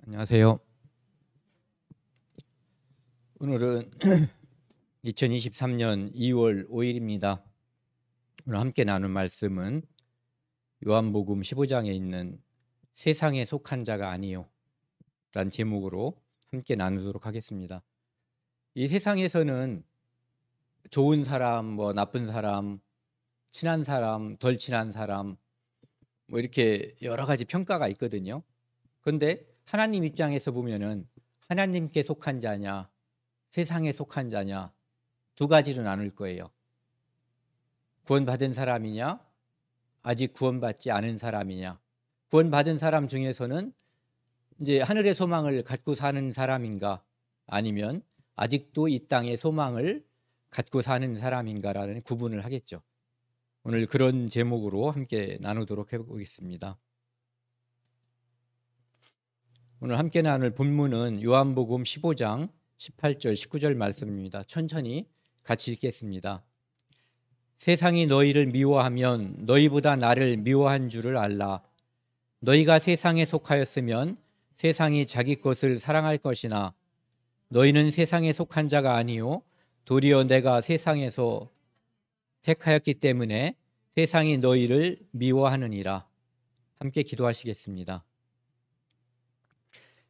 안녕하세요. 오늘은 2023년 2월 5일입니다. 오늘 함께 나눌 말씀은 요한복음 15장에 있는 세상에 속한 자가 아니요 라는 제목으로 함께 나누도록 하겠습니다. 이 세상에서는 좋은 사람, 나쁜 사람, 친한 사람, 덜 친한 사람 이렇게 여러 가지 평가가 있거든요. 그런데 하나님 입장에서 보면은 하나님께 속한 자냐, 세상에 속한 자냐 두 가지로 나눌 거예요. 구원받은 사람이냐, 아직 구원받지 않은 사람이냐. 구원받은 사람 중에서는 이제 하늘의 소망을 갖고 사는 사람인가, 아니면 아직도 이 땅의 소망을 갖고 사는 사람인가라는 구분을 하겠죠. 오늘 그런 제목으로 함께 나누도록 해보겠습니다. 오늘 함께 나눌 본문은 요한복음 15장 18절 19절 말씀입니다. 천천히 같이 읽겠습니다. 세상이 너희를 미워하면 너희보다 나를 미워한 줄을 알라. 너희가 세상에 속하였으면 세상이 자기 것을 사랑할 것이나 너희는 세상에 속한 자가 아니요 도리어 내가 세상에서 택하였기 때문에 세상이 너희를 미워하느니라. 함께 기도하시겠습니다.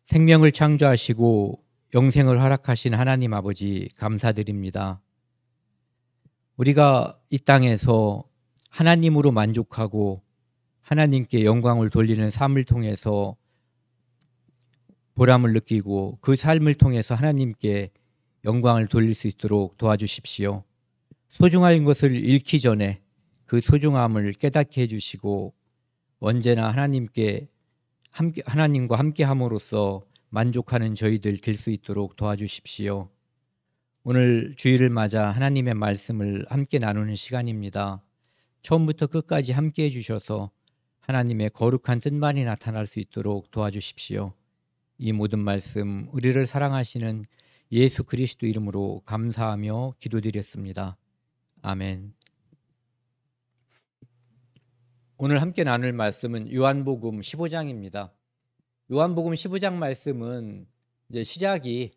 생명을 창조하시고 영생을 허락하신 하나님 아버지 감사드립니다. 우리가 이 땅에서 하나님으로 만족하고 하나님께 영광을 돌리는 삶을 통해서 보람을 느끼고 그 삶을 통해서 하나님께 영광을 돌릴 수 있도록 도와주십시오. 소중한 것을 잃기 전에 그 소중함을 깨닫게 해주시고 언제나 하나님과 함께함으로써 만족하는 저희들 될 수 있도록 도와주십시오. 오늘 주일을 맞아 하나님의 말씀을 함께 나누는 시간입니다. 처음부터 끝까지 함께해 주셔서 하나님의 거룩한 뜻만이 나타날 수 있도록 도와주십시오. 이 모든 말씀 우리를 사랑하시는 예수 그리스도 이름으로 감사하며 기도드렸습니다. 아멘. 오늘 함께 나눌 말씀은 요한복음 15장입니다. 요한복음 15장 말씀은 이제 시작이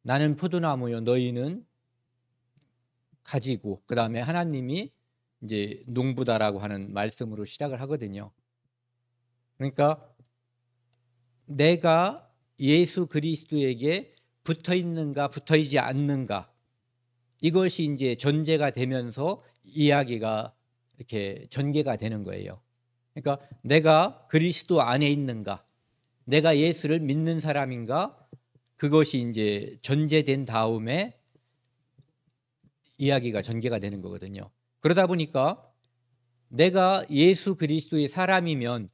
나는 포도나무요 너희는 가지고, 그 다음에 하나님이 이제 농부다라고 하는 말씀으로 시작을 하거든요. 그러니까 내가 예수 그리스도에게 붙어 있는가 붙어 있지 않는가, 이것이 이제 전제가 되면서 이야기가 이렇게 전개가 되는 거예요. 그러니까 내가 그리스도 안에 있는가, 내가 예수를 믿는 사람인가, 그것이 이제 전제된 다음에 이야기가 전개가 되는 거거든요. 그러다 보니까 내가 예수 그리스도의 사람이면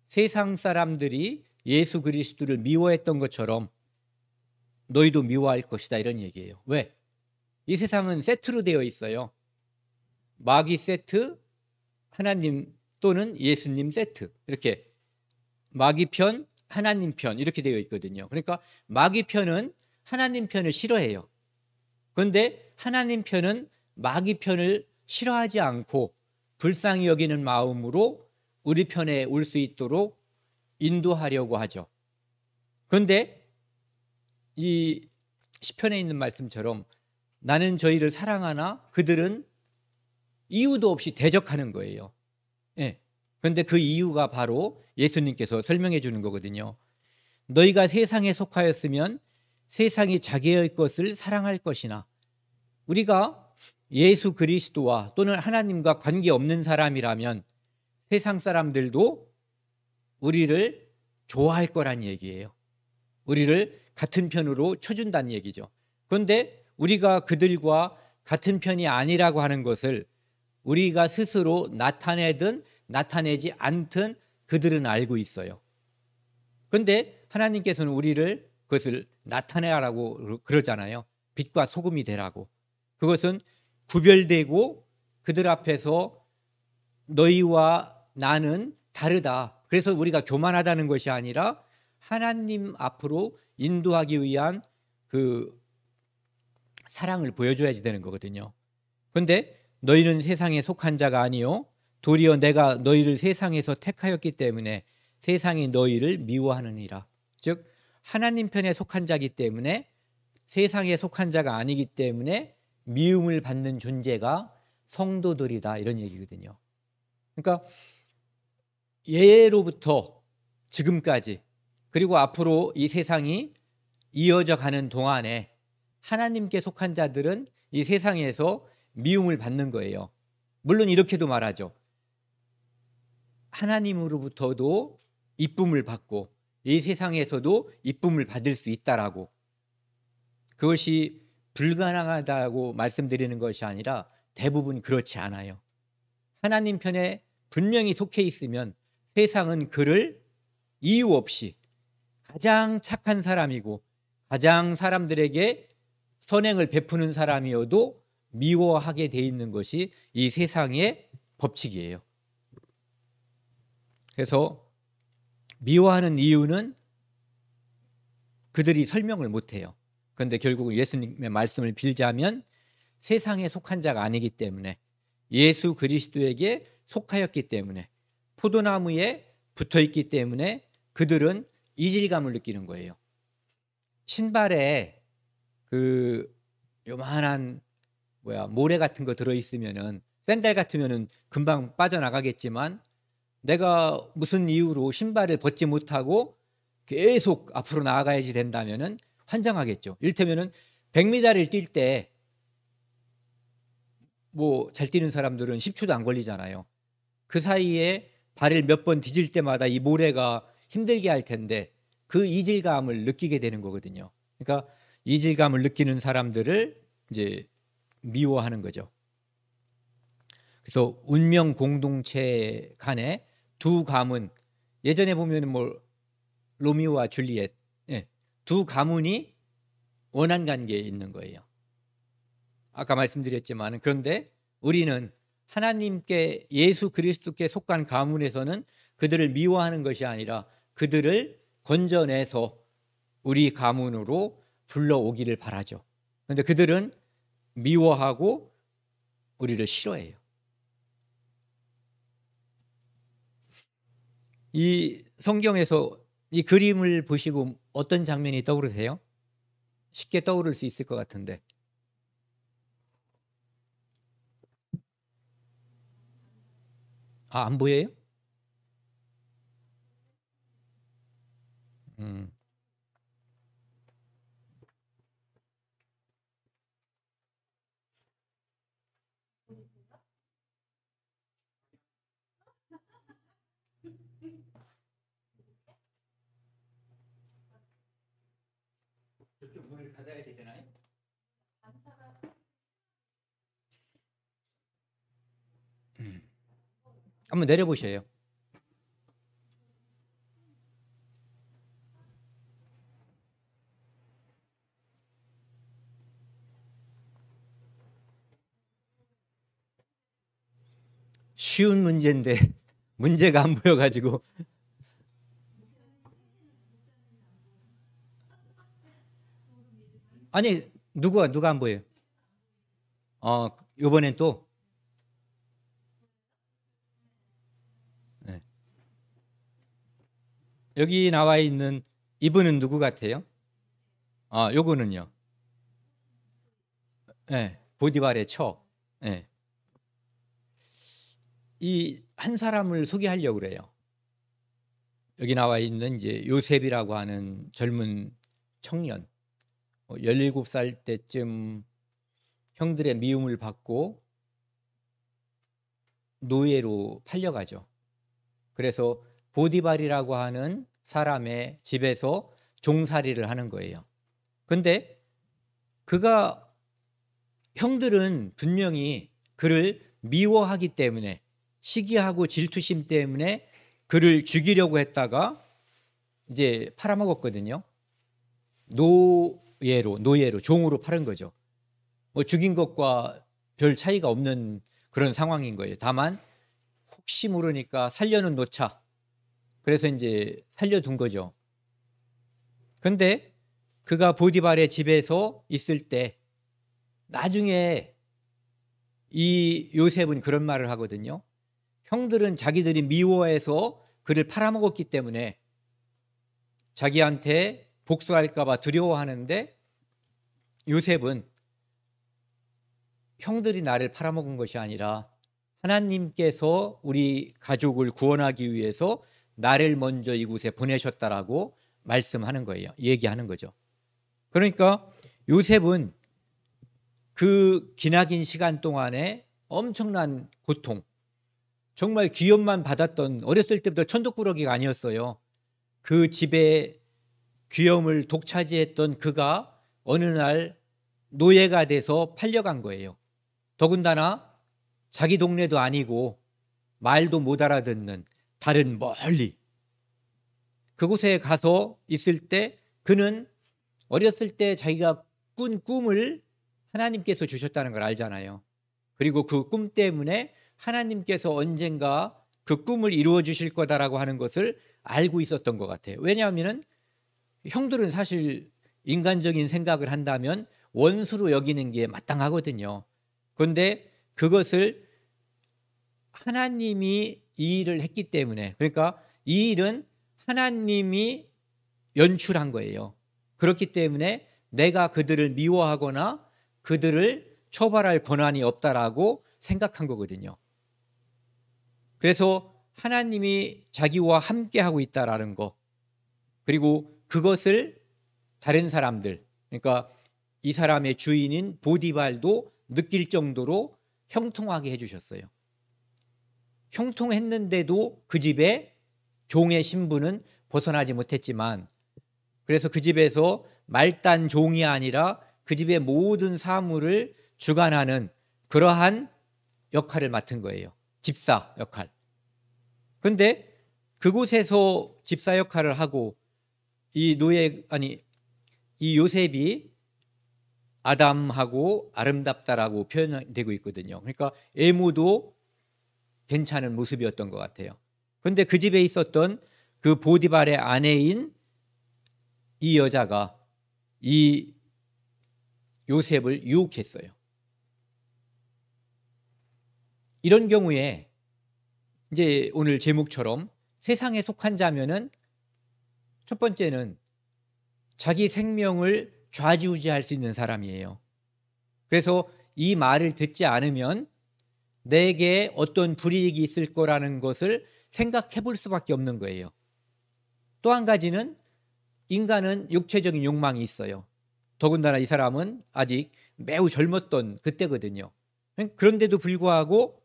세상 사람들이 예수 그리스도를 미워했던 것처럼 너희도 미워할 것이다, 이런 얘기예요. 왜? 이 세상은 세트로 되어 있어요. 마귀 세트, 하나님 또는 예수님 세트, 이렇게 마귀 편, 하나님 편 이렇게 되어 있거든요. 그러니까 마귀 편은 하나님 편을 싫어해요. 그런데 하나님 편은 마귀 편을 싫어하지 않고 불쌍히 여기는 마음으로 우리 편에 올 수 있도록 인도하려고 하죠. 그런데 이 시편에 있는 말씀처럼 나는 저희를 사랑하나 그들은 이유도 없이 대적하는 거예요. 그런데 그 이유가 바로 예수님께서 설명해 주는 거거든요. 너희가 세상에 속하였으면 세상이 자기의 것을 사랑할 것이나, 우리가 예수 그리스도와 또는 하나님과 관계없는 사람이라면 세상 사람들도 우리를 좋아할 거란 얘기예요. 우리를 같은 편으로 쳐준다는 얘기죠. 그런데 우리가 그들과 같은 편이 아니라고 하는 것을 우리가 스스로 나타내든 나타내지 않든 그들은 알고 있어요. 그런데 하나님께서는 우리를 그것을 나타내라고 그러잖아요. 빛과 소금이 되라고. 그것은 구별되고 그들 앞에서 너희와 나는 다르다, 그래서 우리가 교만하다는 것이 아니라 하나님 앞으로 인도하기 위한 그 사랑을 보여줘야지 되는 거거든요. 그런데 너희는 세상에 속한 자가 아니요 도리어 내가 너희를 세상에서 택하였기 때문에 세상이 너희를 미워하느니라. 즉 하나님 편에 속한 자이기 때문에 세상에 속한 자가 아니기 때문에 미움을 받는 존재가 성도들이다, 이런 얘기거든요. 그러니까 예로부터 지금까지 그리고 앞으로 이 세상이 이어져 가는 동안에 하나님께 속한 자들은 이 세상에서 미움을 받는 거예요. 물론 이렇게도 말하죠. 하나님으로부터도 이쁨을 받고 이 세상에서도 이쁨을 받을 수 있다라고. 그것이 불가능하다고 말씀드리는 것이 아니라 대부분 그렇지 않아요. 하나님 편에 분명히 속해 있으면 세상은 그를 이유 없이 가장 착한 사람이고 가장 사람들에게 선행을 베푸는 사람이어도 미워하게 돼 있는 것이 이 세상의 법칙이에요. 그래서 미워하는 이유는 그들이 설명을 못해요. 그런데 결국은 예수님의 말씀을 빌자면 세상에 속한 자가 아니기 때문에 예수 그리스도에게 속하였기 때문에 포도나무에 붙어있기 때문에 그들은 이질감을 느끼는 거예요. 신발에 그 요만한 모래 같은 거 들어있으면은 샌들 같으면은 금방 빠져나가겠지만 내가 무슨 이유로 신발을 벗지 못하고 계속 앞으로 나아가야지 된다면은 환장하겠죠. 이를테면은 100m를 뛸 때 잘 뛰는 사람들은 10초도 안 걸리잖아요. 그 사이에 발을 몇 번 디딜 때마다 이 모래가 힘들게 할 텐데 그 이질감을 느끼게 되는 거거든요. 그러니까 이질감을 느끼는 사람들을 이제 미워하는 거죠. 그래서 운명 공동체 간에 두 가문, 예전에 보면 로미오와 줄리엣, 두 가문이 원한 관계에 있는 거예요. 아까 말씀드렸지만 그런데 우리는 하나님께 예수 그리스도께 속한 가문에서는 그들을 미워하는 것이 아니라 그들을 건져내서 우리 가문으로 불러오기를 바라죠. 그런데 그들은 미워하고 우리를 싫어해요. 이 성경에서 이 그림을 보시고 어떤 장면이 떠오르세요? 쉽게 떠오를 수 있을 것 같은데. 안 보여요? 저쪽 문을 닫아야 되나요? 한번 내려보셔요. 쉬운 문제인데 문제가 안 보여가지고. 아니 누가 안 보여요? 이번엔 또 네. 여기 나와 있는 이분은 누구 같아요? 요거는요. 네, 보디발의 처. 네. 이 한 사람을 소개하려고 그래요. 여기 나와 있는 이제 요셉이라고 하는 젊은 청년, 17살 때쯤 형들의 미움을 받고 노예로 팔려가죠. 그래서 보디발이라고 하는 사람의 집에서 종살이를 하는 거예요. 그런데 그가 형들은 분명히 그를 미워하기 때문에 시기하고 질투심 때문에 그를 죽이려고 했다가 이제 팔아먹었거든요. 노예로 종으로 팔은 거죠. 죽인 것과 별 차이가 없는 그런 상황인 거예요. 다만 혹시 모르니까 살려는 놓자. 그래서 이제 살려둔 거죠. 그런데 그가 보디발의 집에서 있을 때 나중에 이 요셉은 그런 말을 하거든요. 형들은 자기들이 미워해서 그를 팔아먹었기 때문에 자기한테 복수할까 봐 두려워하는데 요셉은 형들이 나를 팔아먹은 것이 아니라 하나님께서 우리 가족을 구원하기 위해서 나를 먼저 이곳에 보내셨다라고 말씀하는 거예요. 얘기하는 거죠. 그러니까 요셉은 그 기나긴 시간 동안에 엄청난 고통, 정말 귀염만 받았던, 어렸을 때부터 천덕꾸러기가 아니었어요. 그 집에 귀염을 독차지했던 그가 어느 날 노예가 돼서 팔려간 거예요. 더군다나 자기 동네도 아니고 말도 못 알아듣는 다른 멀리 그곳에 가서 있을 때 그는 어렸을 때 자기가 꾼 꿈을 하나님께서 주셨다는 걸 알잖아요. 그리고 그 꿈 때문에 하나님께서 언젠가 그 꿈을 이루어 주실 거다라고 하는 것을 알고 있었던 것 같아요. 왜냐하면 형들은 사실 인간적인 생각을 한다면 원수로 여기는 게 마땅하거든요. 그런데 그것을 하나님이 이 일을 했기 때문에, 그러니까 이 일은 하나님이 연출한 거예요. 그렇기 때문에 내가 그들을 미워하거나 그들을 처벌할 권한이 없다라고 생각한 거거든요. 그래서 하나님이 자기와 함께 하고 있다라는 거, 그리고 그것을 다른 사람들, 그러니까 이 사람의 주인인 보디발도 느낄 정도로 형통하게 해주셨어요. 형통했는데도 그 집에 종의 신분은 벗어나지 못했지만, 그래서 그 집에서 말단 종이 아니라 그 집의 모든 사물을 주관하는 그러한 역할을 맡은 거예요. 집사 역할. 그런데 그곳에서 집사 역할을 하고 이 요셉이 아담하고 아름답다라고 표현되고 있거든요. 그러니까 외모도 괜찮은 모습이었던 것 같아요. 그런데 그 집에 있었던 그 보디발의 아내인 이 여자가 이 요셉을 유혹했어요. 이런 경우에 이제 오늘 제목처럼 세상에 속한 자면은 첫 번째는 자기 생명을 좌지우지할 수 있는 사람이에요. 그래서 이 말을 듣지 않으면 내게 어떤 불이익이 있을 거라는 것을 생각해 볼 수밖에 없는 거예요. 또 한 가지는 인간은 육체적인 욕망이 있어요. 더군다나 이 사람은 아직 매우 젊었던 그때거든요. 그런데도 불구하고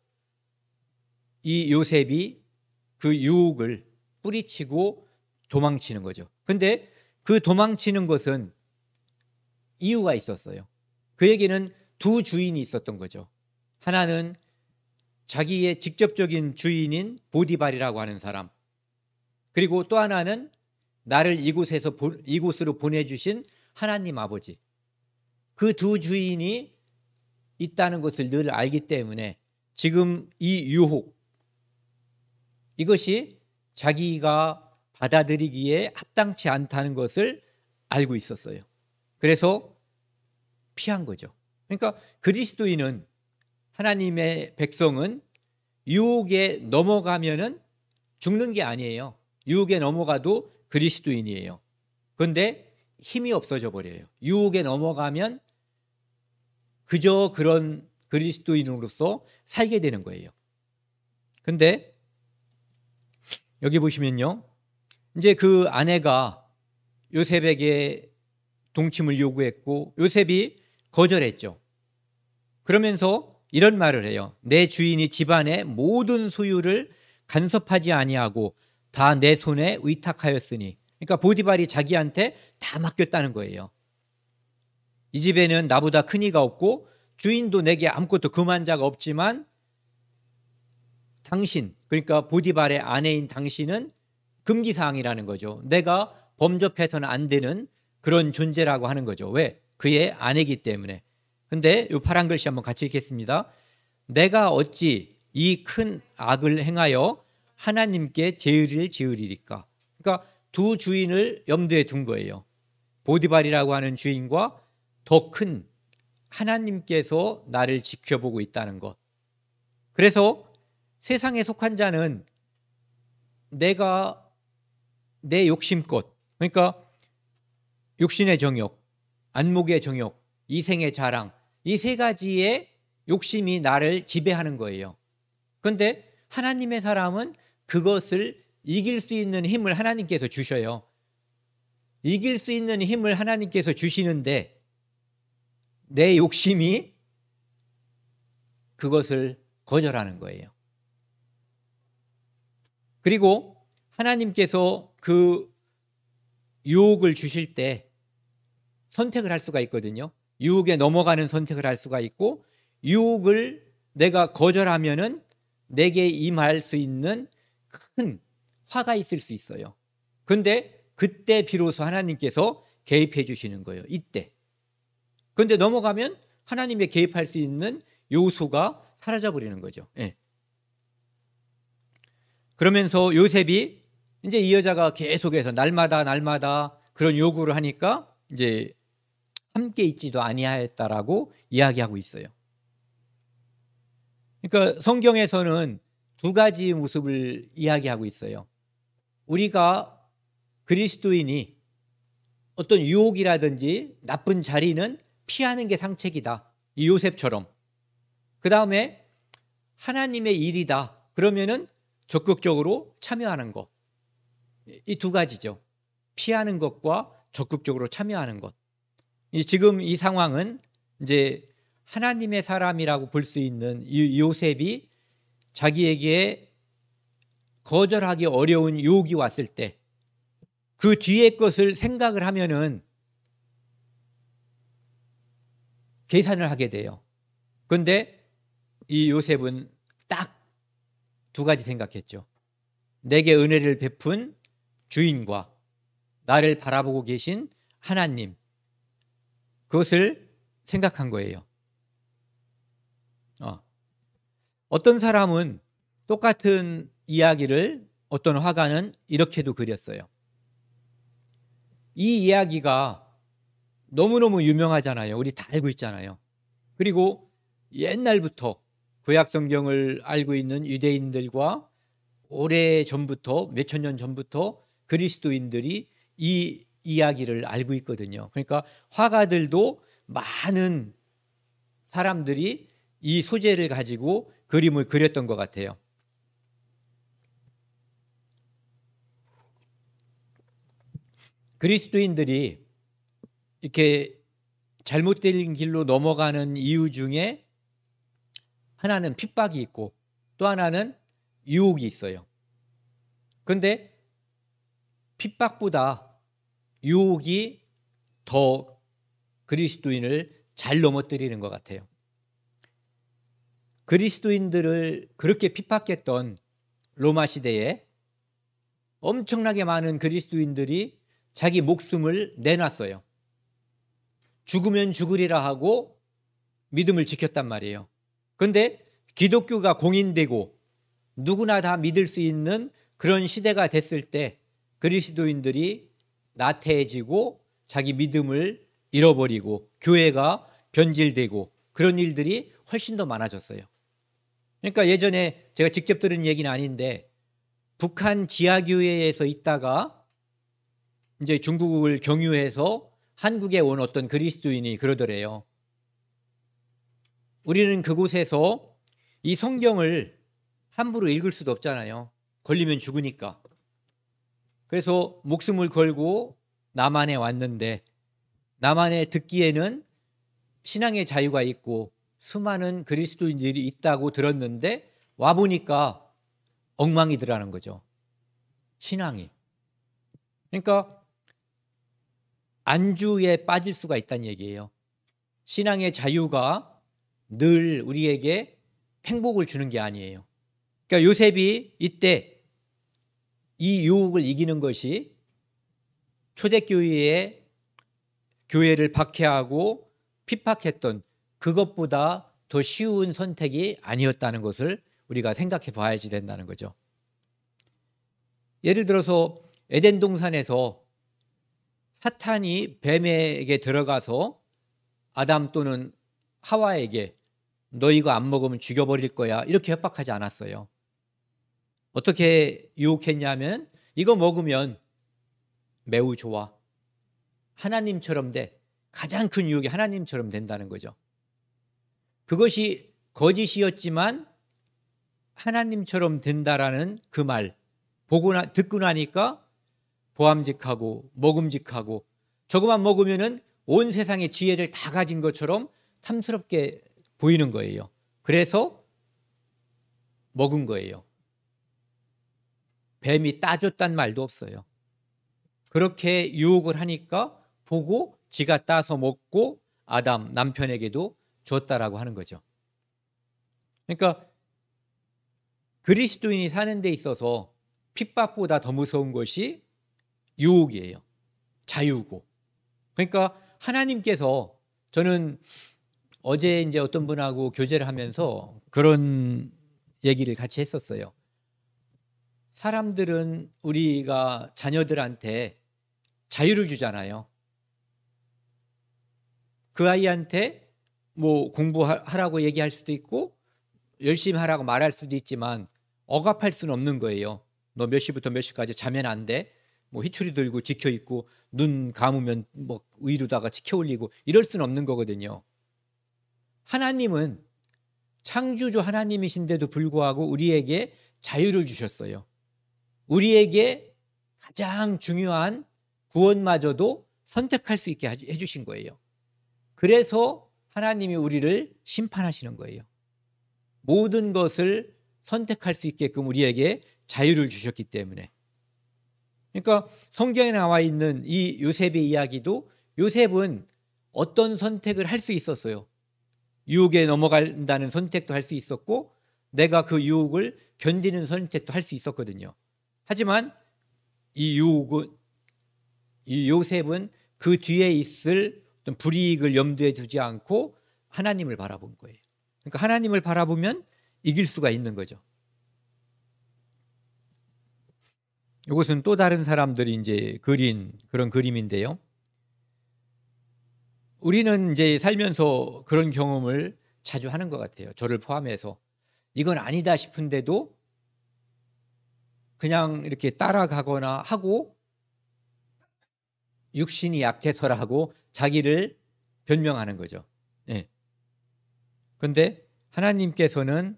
이 요셉이 그 유혹을 뿌리치고 도망치는 거죠. 그런데 그 도망치는 것은 이유가 있었어요. 그에게는 두 주인이 있었던 거죠. 하나는 자기의 직접적인 주인인 보디발이라고 하는 사람, 그리고 또 하나는 나를 이곳으로 보내주신 하나님 아버지. 그 두 주인이 있다는 것을 늘 알기 때문에 지금 이 유혹, 이것이 자기가 받아들이기에 합당치 않다는 것을 알고 있었어요. 그래서 피한 거죠. 그러니까 그리스도인은, 하나님의 백성은 유혹에 넘어가면은 죽는 게 아니에요. 유혹에 넘어가도 그리스도인이에요. 그런데 힘이 없어져 버려요. 유혹에 넘어가면 그저 그런 그리스도인으로서 살게 되는 거예요. 그런데 여기 보시면요, 이제 그 아내가 요셉에게 동침을 요구했고 요셉이 거절했죠. 그러면서 이런 말을 해요. 내 주인이 집안의 모든 소유를 간섭하지 아니하고 다 내 손에 의탁하였으니, 그러니까 보디발이 자기한테 다 맡겼다는 거예요. 이 집에는 나보다 큰 이가 없고 주인도 내게 아무것도 금한 자가 없지만 당신, 그러니까 보디발의 아내인 당신은 금기사항이라는 거죠. 내가 범접해서는 안 되는 그런 존재라고 하는 거죠. 왜? 그의 아내이기 때문에. 근데 이 파란 글씨 한번 같이 읽겠습니다. 내가 어찌 이 큰 악을 행하여 하나님께 죄를 지으리까. 그러니까 두 주인을 염두에 둔 거예요. 보디발이라고 하는 주인과 더 큰 하나님께서 나를 지켜보고 있다는 것. 그래서 세상에 속한 자는 내가 내 욕심껏, 그러니까 육신의 정욕, 안목의 정욕, 이생의 자랑, 이 세 가지의 욕심이 나를 지배하는 거예요. 그런데 하나님의 사람은 그것을 이길 수 있는 힘을 하나님께서 주셔요. 이길 수 있는 힘을 하나님께서 주시는데 내 욕심이 그것을 거절하는 거예요. 그리고 하나님께서 그 유혹을 주실 때 선택을 할 수가 있거든요. 유혹에 넘어가는 선택을 할 수가 있고, 유혹을 내가 거절하면은 내게 임할 수 있는 큰 화가 있을 수 있어요. 그런데 그때 비로소 하나님께서 개입해 주시는 거예요. 이때. 그런데 넘어가면 하나님의 개입할 수 있는 요소가 사라져 버리는 거죠. 예. 그러면서 요셉이 이제 이 여자가 계속해서 날마다 그런 요구를 하니까 이제 함께 있지도 아니하였다라고 이야기하고 있어요. 그러니까 성경에서는 두 가지 모습을 이야기하고 있어요. 우리가 그리스도인이 어떤 유혹이라든지 나쁜 자리는 피하는 게 상책이다. 이 요셉처럼. 그 다음에 하나님의 일이다. 그러면은 적극적으로 참여하는 것. 이 두 가지죠. 피하는 것과 적극적으로 참여하는 것. 지금 이 상황은 이제 하나님의 사람이라고 볼 수 있는 이 요셉이 자기에게 거절하기 어려운 유혹이 왔을 때 그 뒤에 것을 생각을 하면은 계산을 하게 돼요. 그런데 이 요셉은 딱 두 가지 생각했죠. 내게 은혜를 베푼 주인과 나를 바라보고 계신 하나님, 그것을 생각한 거예요. 어떤 사람은 똑같은 이야기를 어떤 화가는 이렇게도 그렸어요. 이 이야기가 너무너무 유명하잖아요. 우리 다 알고 있잖아요. 그리고 옛날부터 구약 성경을 알고 있는 유대인들과 오래 전부터, 몇천 년 전부터 그리스도인들이 이 이야기를 알고 있거든요. 그러니까 화가들도 많은 사람들이 이 소재를 가지고 그림을 그렸던 것 같아요. 그리스도인들이 이렇게 잘못된 길로 넘어가는 이유 중에 하나는 핍박이 있고 또 하나는 유혹이 있어요. 그런데 핍박보다 유혹이 더 그리스도인을 잘 넘어뜨리는 것 같아요. 그리스도인들을 그렇게 핍박했던 로마 시대에 엄청나게 많은 그리스도인들이 자기 목숨을 내놨어요. 죽으면 죽으리라 하고 믿음을 지켰단 말이에요. 그런데 기독교가 공인되고 누구나 다 믿을 수 있는 그런 시대가 됐을 때 그리스도인들이 나태해지고 자기 믿음을 잃어버리고 교회가 변질되고 그런 일들이 훨씬 더 많아졌어요. 그러니까 예전에 제가 직접 들은 얘기는 아닌데 북한 지하교회에서 있다가 이제 중국을 경유해서 한국에 온 어떤 그리스도인이 그러더래요. 우리는 그곳에서 이 성경을 함부로 읽을 수도 없잖아요. 걸리면 죽으니까. 그래서 목숨을 걸고 남한에 왔는데 남한에 듣기에는 신앙의 자유가 있고 수많은 그리스도인들이 있다고 들었는데 와보니까 엉망이더라는 거죠. 신앙이. 그러니까 안주에 빠질 수가 있다는 얘기예요. 신앙의 자유가 늘 우리에게 행복을 주는 게 아니에요. 그러니까 요셉이 이때 이 유혹을 이기는 것이 초대교회의 교회를 박해하고 핍박했던 그것보다 더 쉬운 선택이 아니었다는 것을 우리가 생각해 봐야지 된다는 거죠. 예를 들어서 에덴 동산에서 사탄이 뱀에게 들어가서 아담 또는 하와에게 너 이거 안 먹으면 죽여버릴 거야 이렇게 협박하지 않았어요. 어떻게 유혹했냐면 이거 먹으면 매우 좋아. 하나님처럼 돼. 가장 큰 유혹이 하나님처럼 된다는 거죠. 그것이 거짓이었지만 하나님처럼 된다라는 그 말 듣고 나니까 보암직하고 먹음직하고 저것만 먹으면은 온 세상의 지혜를 다 가진 것처럼 탐스럽게 보이는 거예요. 그래서 먹은 거예요. 뱀이 따줬단 말도 없어요. 그렇게 유혹을 하니까 보고 지가 따서 먹고 아담 남편에게도 줬다라고 하는 거죠. 그러니까 그리스도인이 사는 데 있어서 핍박보다 더 무서운 것이 유혹이에요. 자유고. 그러니까 하나님께서, 저는 어제 이제 어떤 분하고 교제를 하면서 그런 얘기를 같이 했었어요. 사람들은 우리가 자녀들한테 자유를 주잖아요. 그 아이한테 뭐 공부하라고 얘기할 수도 있고 열심히 하라고 말할 수도 있지만 억압할 수는 없는 거예요. 너 몇 시부터 몇 시까지 자면 안 돼. 뭐 희추리 들고 지켜 있고 눈 감으면 뭐 위로다가 지켜 올리고 이럴 수는 없는 거거든요. 하나님은 창조주 하나님이신데도 불구하고 우리에게 자유를 주셨어요. 우리에게 가장 중요한 구원마저도 선택할 수 있게 해주신 거예요. 그래서 하나님이 우리를 심판하시는 거예요. 모든 것을 선택할 수 있게끔 우리에게 자유를 주셨기 때문에. 그러니까 성경에 나와 있는 이 요셉의 이야기도 요셉은 어떤 선택을 할 수 있었어요. 유혹에 넘어간다는 선택도 할 수 있었고 내가 그 유혹을 견디는 선택도 할 수 있었거든요. 하지만 이 요셉은 그 뒤에 있을 어떤 불이익을 염두에 두지 않고 하나님을 바라본 거예요. 그러니까 하나님을 바라보면 이길 수가 있는 거죠. 이것은 또 다른 사람들이 이제 그린 그런 그림인데요. 우리는 이제 살면서 그런 경험을 자주 하는 것 같아요. 저를 포함해서. 이건 아니다 싶은데도 그냥 이렇게 따라가거나 하고 육신이 약해서라고 자기를 변명하는 거죠. 그런데 하나님께서는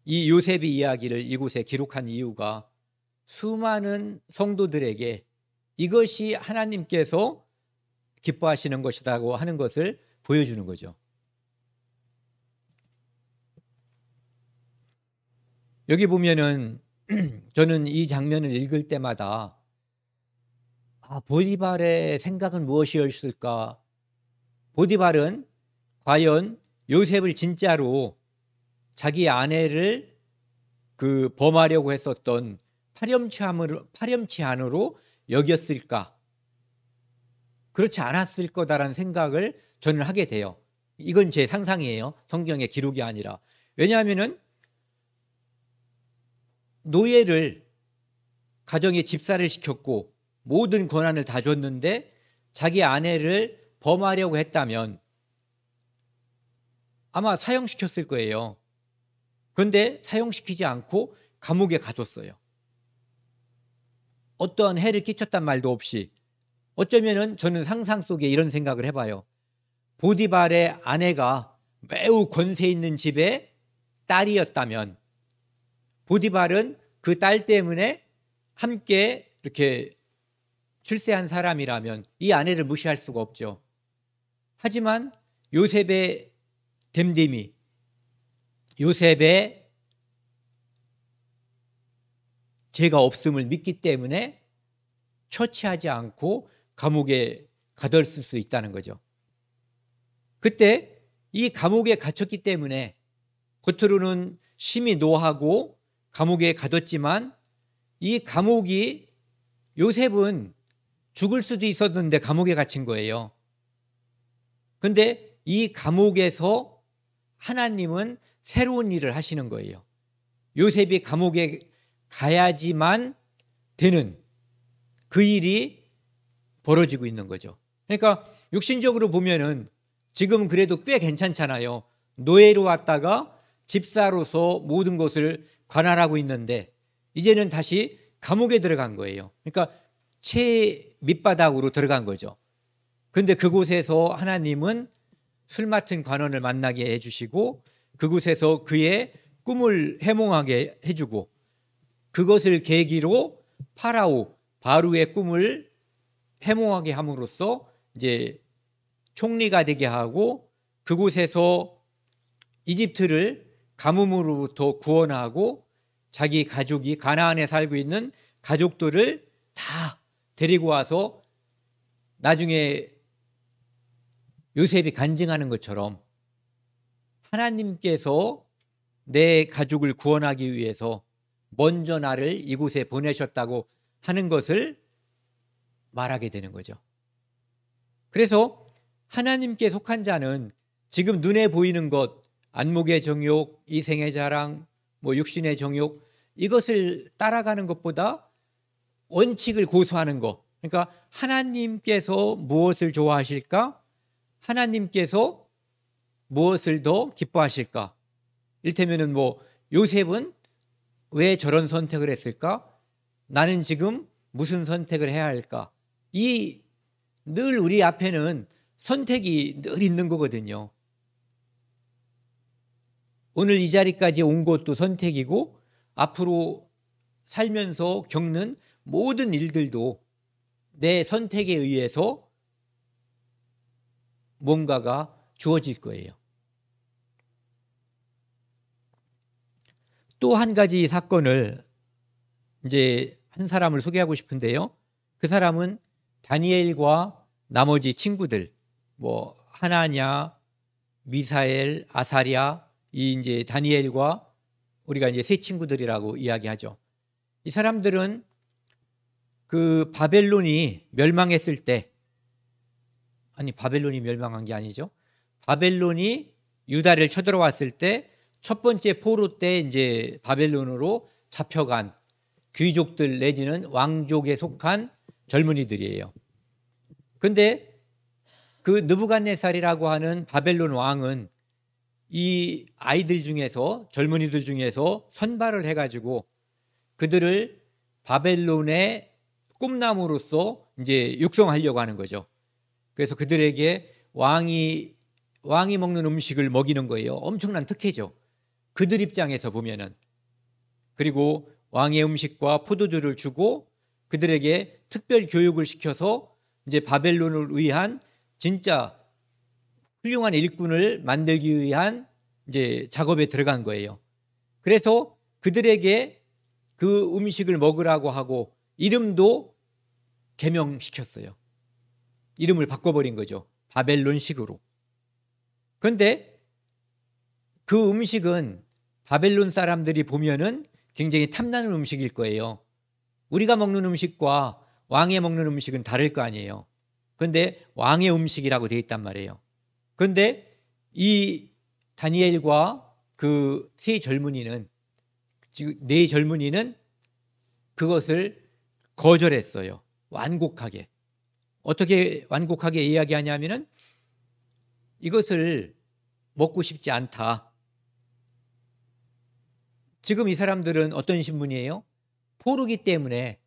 이 요셉의 이야기를 이곳에 기록한 이유가 수많은 성도들에게 이것이 하나님께서 기뻐하시는 것이라고 하는 것을 보여주는 거죠. 여기 보면은 저는 이 장면을 읽을 때마다 보디발의 생각은 무엇이었을까? 보디발은 과연 요셉을 진짜로 자기 아내를 범하려고 했었던 파렴치한으로 여겼을까? 그렇지 않았을 거다라는 생각을 저는 하게 돼요. 이건 제 상상이에요. 성경의 기록이 아니라. 왜냐하면은 노예를 가정에 집사를 시켰고 모든 권한을 다 줬는데 자기 아내를 범하려고 했다면 아마 사형시켰을 거예요. 그런데 사형시키지 않고 감옥에 가뒀어요. 어떠한 해를 끼쳤단 말도 없이. 어쩌면은 저는 상상 속에 이런 생각을 해봐요. 보디발의 아내가 매우 권세 있는 집의 딸이었다면 보디발은 그 딸 때문에 함께 이렇게 출세한 사람이라면 이 아내를 무시할 수가 없죠. 하지만 요셉의 됨됨이, 요셉의 죄가 없음을 믿기 때문에 처치하지 않고 감옥에 가뒀을 수 있다는 거죠. 그때 이 감옥에 갇혔기 때문에 겉으로는 심히 노하고 감옥에 가뒀지만 이 감옥이 요셉은 죽을 수도 있었는데 감옥에 갇힌 거예요. 그런데 이 감옥에서 하나님은 새로운 일을 하시는 거예요. 요셉이 감옥에 가야지만 되는 그 일이 벌어지고 있는 거죠. 그러니까 육신적으로 보면은 지금 그래도 꽤 괜찮잖아요. 노예로 왔다가 집사로서 모든 것을 관할하고 있는데 이제는 다시 감옥에 들어간 거예요. 그러니까 최 밑바닥으로 들어간 거죠. 그런데 그곳에서 하나님은 술 맡은 관원을 만나게 해주시고 그곳에서 그의 꿈을 해몽하게 해주고 그것을 계기로 파라오 바로의 꿈을 해몽하게 함으로써 이제 총리가 되게 하고 그곳에서 이집트를 가뭄으로부터 구원하고 자기 가족이 가나안에 살고 있는 가족들을 다 데리고 와서 나중에 요셉이 간증하는 것처럼 하나님께서 내 가족을 구원하기 위해서 먼저 나를 이곳에 보내셨다고 하는 것을 말하게 되는 거죠. 그래서 하나님께 속한 자는 지금 눈에 보이는 것, 안목의 정욕, 이생의 자랑, 육신의 정욕 이것을 따라가는 것보다 원칙을 고수하는 것. 그러니까 하나님께서 무엇을 좋아하실까? 하나님께서 무엇을 더 기뻐하실까? 이를테면은 요셉은 왜 저런 선택을 했을까? 나는 지금 무슨 선택을 해야 할까? 늘 우리 앞에는 선택이 늘 있는 거거든요. 오늘 이 자리까지 온 것도 선택이고 앞으로 살면서 겪는 모든 일들도 내 선택에 의해서 뭔가가 주어질 거예요. 또 한 가지 사건을 이제 한 사람을 소개하고 싶은데요. 그 사람은 다니엘과 나머지 친구들, 하나냐, 미사엘, 아사랴, 이제 다니엘과 우리가 이제 세 친구들이라고 이야기하죠. 이 사람들은 그 바벨론이 멸망했을 때, 바벨론이 멸망한 게 아니죠. 바벨론이 유다를 쳐들어왔을 때 첫 번째 포로 때 이제 바벨론으로 잡혀간 귀족들 내지는 왕족에 속한 젊은이들이에요. 그런데 그 느부갓네살이라고 하는 바벨론 왕은 이 아이들 중에서 젊은이들 중에서 선발을 해가지고 그들을 바벨론의 꿈나무로서 이제 육성하려고 하는 거죠. 그래서 그들에게 왕이 먹는 음식을 먹이는 거예요. 엄청난 특혜죠. 그들 입장에서 보면은. 그리고 왕의 음식과 포도주를 주고 그들에게 특별 교육을 시켜서 이제 바벨론을 위한 진짜 훌륭한 일꾼을 만들기 위한 이제 작업에 들어간 거예요. 그래서 그들에게 그 음식을 먹으라고 하고 이름도 개명시켰어요. 이름을 바꿔버린 거죠. 바벨론식으로. 그런데 그 음식은 바벨론 사람들이 보면은 굉장히 탐나는 음식일 거예요. 우리가 먹는 음식과 왕이 먹는 음식은 다를 거 아니에요. 그런데 왕의 음식이라고 되어 있단 말이에요. 그런데 이 다니엘과 그 세 젊은이는, 네 젊은이는 그것을 거절했어요. 완곡하게. 어떻게 완곡하게 이야기하냐면은 이것을 먹고 싶지 않다. 지금 이 사람들은 어떤 신분이에요? 포로기 때문에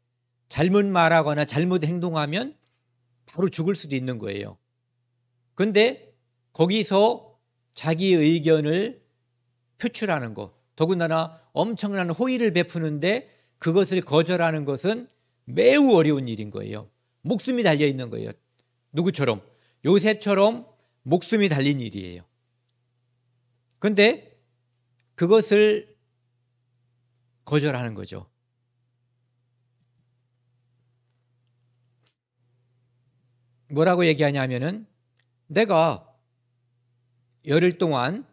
잘못 말하거나 잘못 행동하면 바로 죽을 수도 있는 거예요. 그런데 거기서 자기 의견을 표출하는 것, 더군다나 엄청난 호의를 베푸는데 그것을 거절하는 것은 매우 어려운 일인 거예요. 목숨이 달려 있는 거예요. 누구처럼? 요셉처럼 목숨이 달린 일이에요. 그런데 그것을 거절하는 거죠. 뭐라고 얘기하냐면은 내가 열흘 동안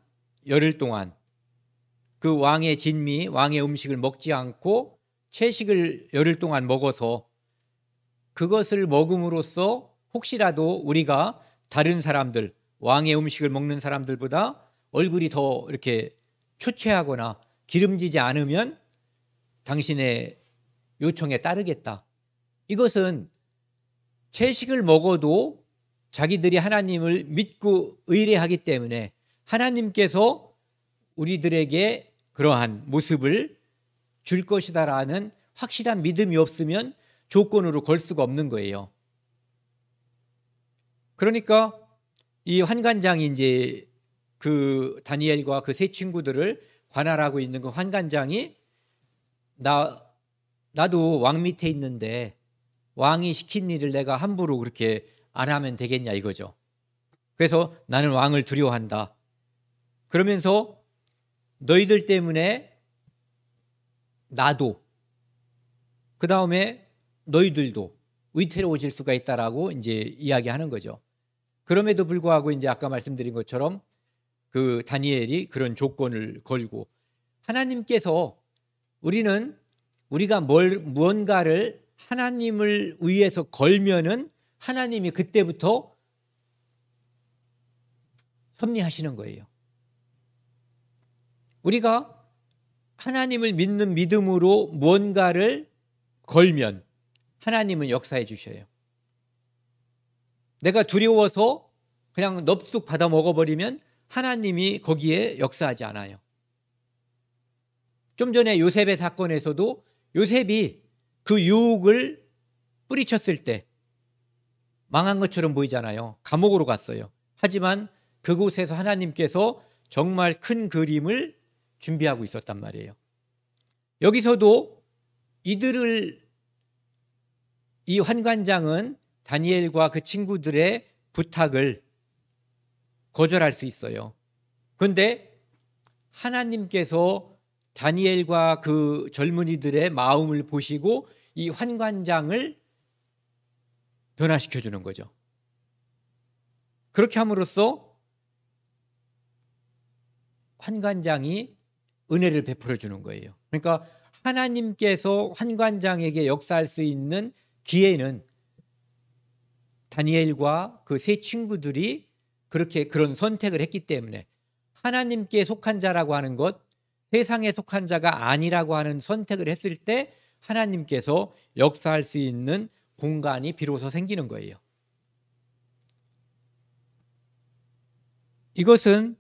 그 왕의 진미, 왕의 음식을 먹지 않고 채식을 열흘 동안 먹어서 그것을 먹음으로써 혹시라도 우리가 다른 사람들, 왕의 음식을 먹는 사람들보다 얼굴이 더 이렇게 초췌하거나 기름지지 않으면 당신의 요청에 따르겠다. 이것은 채식을 먹어도 자기들이 하나님을 믿고 의뢰하기 때문에 하나님께서 우리들에게 그러한 모습을 줄 것이다라는 확실한 믿음이 없으면 조건으로 걸 수가 없는 거예요. 그러니까 이 환관장이 이제 그 다니엘과 그 세 친구들을 관할하고 있는 그 환관장이 나도 왕 밑에 있는데 왕이 시킨 일을 내가 함부로 그렇게 안 하면 되겠냐 이거죠. 그래서 나는 왕을 두려워한다. 그러면서 너희들 때문에 나도 그 다음에 너희들도 위태로워질 수가 있다라고 이제 이야기하는 거죠. 그럼에도 불구하고 이제 아까 말씀드린 것처럼 그 다니엘이 그런 조건을 걸고 하나님께서 우리가 무언가를 하나님을 위해서 걸면은 하나님이 그때부터 섭리하시는 거예요. 우리가 하나님을 믿는 믿음으로 무언가를 걸면 하나님은 역사해 주셔요. 내가 두려워서 그냥 넙죽 받아 먹어버리면 하나님이 거기에 역사하지 않아요. 좀 전에 요셉의 사건에서도 요셉이 그 유혹을 뿌리쳤을 때 망한 것처럼 보이잖아요. 감옥으로 갔어요. 하지만 그곳에서 하나님께서 정말 큰 그림을 준비하고 있었단 말이에요. 여기서도 이 환관장은 다니엘과 그 친구들의 부탁을 거절할 수 있어요. 그런데 하나님께서 다니엘과 그 젊은이들의 마음을 보시고 이 환관장을 변화시켜 주는 거죠. 그렇게 함으로써 환관장이 은혜를 베풀어 주는 거예요. 그러니까 하나님께서 환관장에게 역사할 수 있는 기회는 다니엘과 그 세 친구들이 그런 선택을 했기 때문에 하나님께 속한 자라고 하는 것, 세상에 속한 자가 아니라고 하는 선택을 했을 때 하나님께서 역사할 수 있는 공간이 비로소 생기는 거예요. 이것은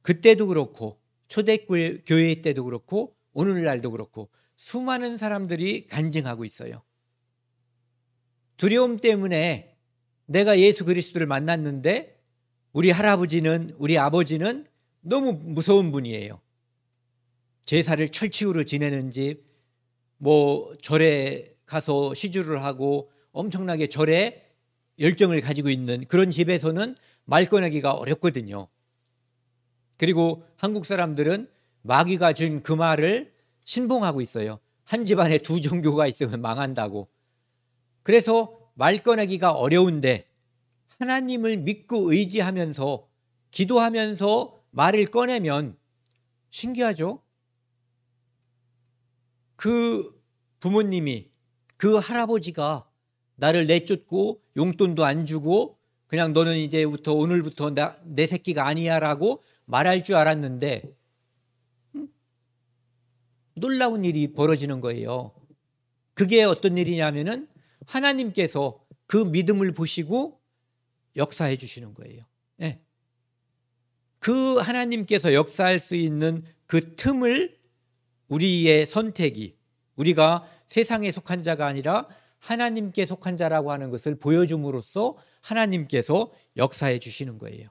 그때도 그렇고 초대교회 때도 그렇고 오늘날도 그렇고 수많은 사람들이 간증하고 있어요. 두려움 때문에 내가 예수 그리스도를 만났는데 우리 할아버지는 우리 아버지는 너무 무서운 분이에요. 제사를 철칙으로 지내는 집, 절에 가서 시주를 하고 엄청나게 절에 열정을 가지고 있는 그런 집에서는 말 꺼내기가 어렵거든요. 그리고 한국 사람들은 마귀가 준 그 말을 신봉하고 있어요. 한 집안에 두 종교가 있으면 망한다고. 그래서 말 꺼내기가 어려운데 하나님을 믿고 의지하면서 기도하면서 말을 꺼내면 신기하죠? 그 부모님이, 그 할아버지가 나를 내쫓고 용돈도 안 주고 그냥 너는 이제부터 오늘부터 내 새끼가 아니야 라고 말할 줄 알았는데 놀라운 일이 벌어지는 거예요. 그게 어떤 일이냐면은 하나님께서 그 믿음을 보시고 역사해 주시는 거예요. 네. 그 하나님께서 역사할 수 있는 그 틈을 우리의 선택이, 우리가 세상에 속한 자가 아니라 하나님께 속한 자라고 하는 것을 보여줌으로써 하나님께서 역사해 주시는 거예요.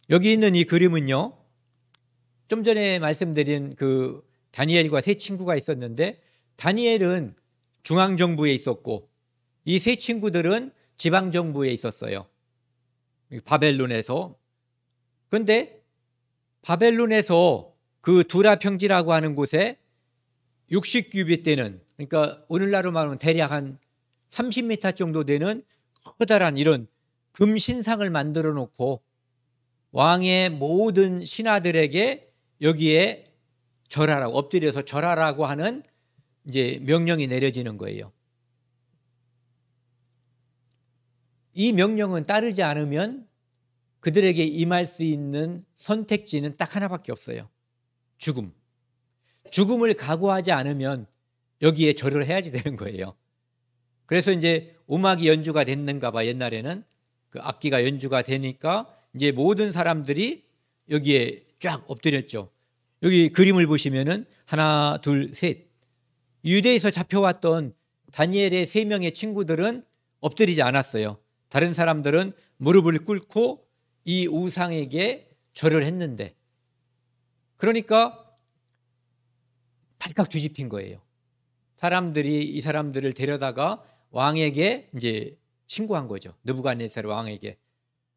여기 있는 이 그림은요, 좀 전에 말씀드린 그 다니엘과 세 친구가 있었는데 다니엘은 중앙정부에 있었고 이 세 친구들은 지방정부에 있었어요. 바벨론에서. 그런데 바벨론에서 그 두라 평지라고 하는 곳에 60규빗 되는, 그러니까 오늘날로 말하면 대략 한 30m 정도 되는 커다란 이런 금신상을 만들어 놓고 왕의 모든 신하들에게 여기에 절하라고, 엎드려서 절하라고 하는 이제 명령이 내려지는 거예요. 이 명령은 따르지 않으면 그들에게 임할 수 있는 선택지는 딱 하나밖에 없어요. 죽음. 죽음을 각오하지 않으면 여기에 절을 해야지 되는 거예요. 그래서 이제 음악이 연주가 됐는가 봐. 옛날에는 그 악기가 연주가 되니까 이제 모든 사람들이 여기에 쫙 엎드렸죠. 여기 그림을 보시면은 하나, 둘, 셋. 유대에서 잡혀왔던 다니엘의 3명의 친구들은 엎드리지 않았어요. 다른 사람들은 무릎을 꿇고 이 우상에게 절을 했는데, 그러니까 발칵 뒤집힌 거예요. 사람들이 이 사람들을 데려다가 왕에게 이제 신고한 거죠. 느부갓네살 왕에게.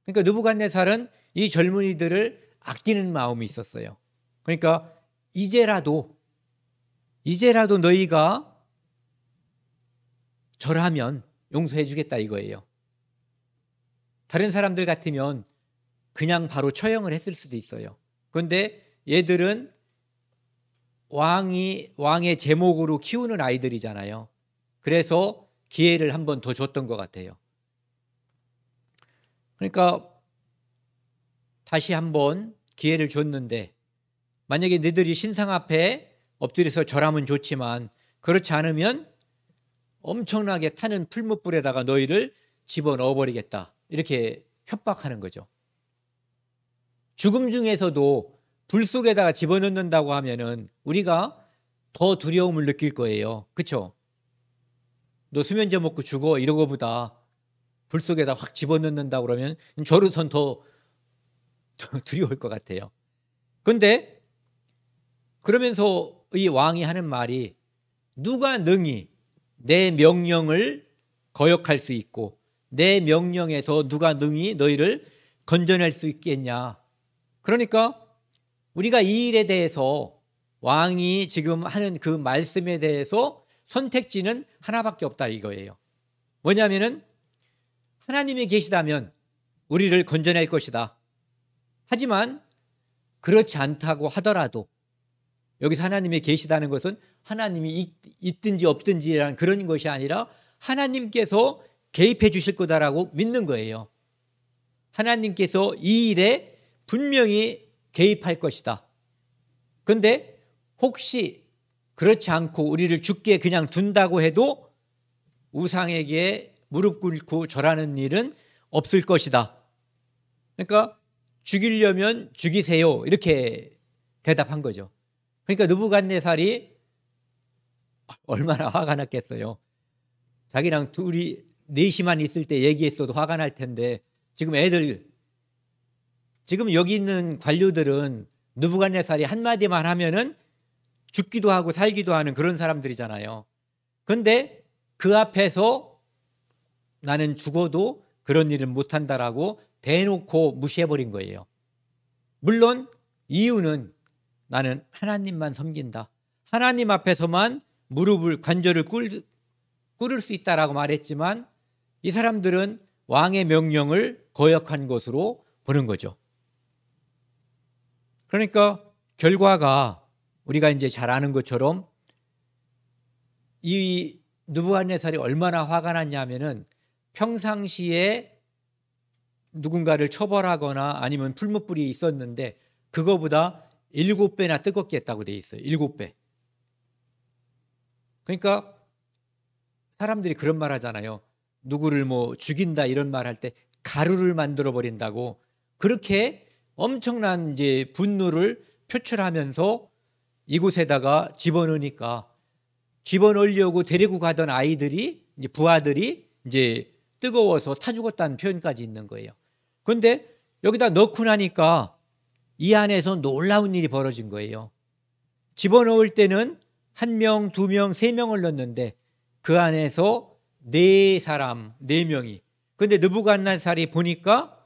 그러니까 느부갓네살은 이 젊은이들을 아끼는 마음이 있었어요. 그러니까 이제라도 너희가 절하면 용서해 주겠다 이거예요. 다른 사람들 같으면 그냥 바로 처형을 했을 수도 있어요. 그런데 얘들은 왕의 제목으로 키우는 아이들이잖아요. 그래서 기회를 한 번 더 줬던 것 같아요. 그러니까 다시 한번 기회를 줬는데, 만약에 너희들이 신상 앞에 엎드려서 절하면 좋지만 그렇지 않으면 엄청나게 타는 풀무불에다가 너희를 집어넣어 버리겠다, 이렇게 협박하는 거죠. 죽음 중에서도 불 속에다가 집어넣는다고 하면은 우리가 더 두려움을 느낄 거예요. 그렇죠? 너 수면제 먹고 죽어 이러고보다 불 속에다 확 집어넣는다고 그러면 저로선 더 두려울 것 같아요. 그런데 그러면서 이 왕이 하는 말이, 누가 능히 내 명령을 거역할 수 있고 내 명령에서 누가 능히 너희를 건져낼 수 있겠냐. 그러니까 우리가 이 일에 대해서, 왕이 지금 하는 그 말씀에 대해서 선택지는 하나밖에 없다 이거예요. 뭐냐면은 하나님이 계시다면 우리를 건져낼 것이다. 하지만 그렇지 않다고 하더라도, 여기서 하나님이 계시다는 것은 하나님이 있든지 없든지라는 그런 것이 아니라 하나님께서 개입해 주실 거다라고 믿는 거예요. 하나님께서 이 일에 분명히 개입할 것이다. 그런데 혹시 그렇지 않고 우리를 죽게 그냥 둔다고 해도 우상에게 무릎 꿇고 절하는 일은 없을 것이다. 그러니까 죽이려면 죽이세요, 이렇게 대답한 거죠. 그러니까 느부갓네살이 얼마나 화가 났겠어요. 자기랑 둘이 넷이만 있을 때 얘기했어도 화가 날 텐데, 지금 여기 있는 관료들은 느부갓네살이 한마디만 하면은 죽기도 하고 살기도 하는 그런 사람들이잖아요. 그런데 그 앞에서 나는 죽어도 그런 일은 못한다라고 대놓고 무시해버린 거예요. 물론 이유는 나는 하나님만 섬긴다, 하나님 앞에서만 관절을 꿇을 수 있다라고 말했지만, 이 사람들은 왕의 명령을 거역한 것으로 보는 거죠. 그러니까 결과가 우리가 이제 잘 아는 것처럼 이 느부갓네살이 얼마나 화가 났냐면은, 평상시에 누군가를 처벌하거나 아니면 풀무불이 있었는데 그거보다 7배나 뜨겁게 했다고 돼 있어요. 7배. 그러니까 사람들이 그런 말 하잖아요. 누구를 뭐 죽인다 이런 말 할 때 가루를 만들어 버린다고. 그렇게 엄청난 이제 분노를 표출하면서 이곳에다가 집어넣으니까, 집어넣으려고 데리고 가던 아이들이, 이제 부하들이 이제 뜨거워서 타 죽었다는 표현까지 있는 거예요. 그런데 여기다 넣고 나니까 이 안에서 놀라운 일이 벌어진 거예요. 집어넣을 때는 1명, 2명, 3명을 넣었는데 그 안에서 4명이. 그런데 느부갓네살이 보니까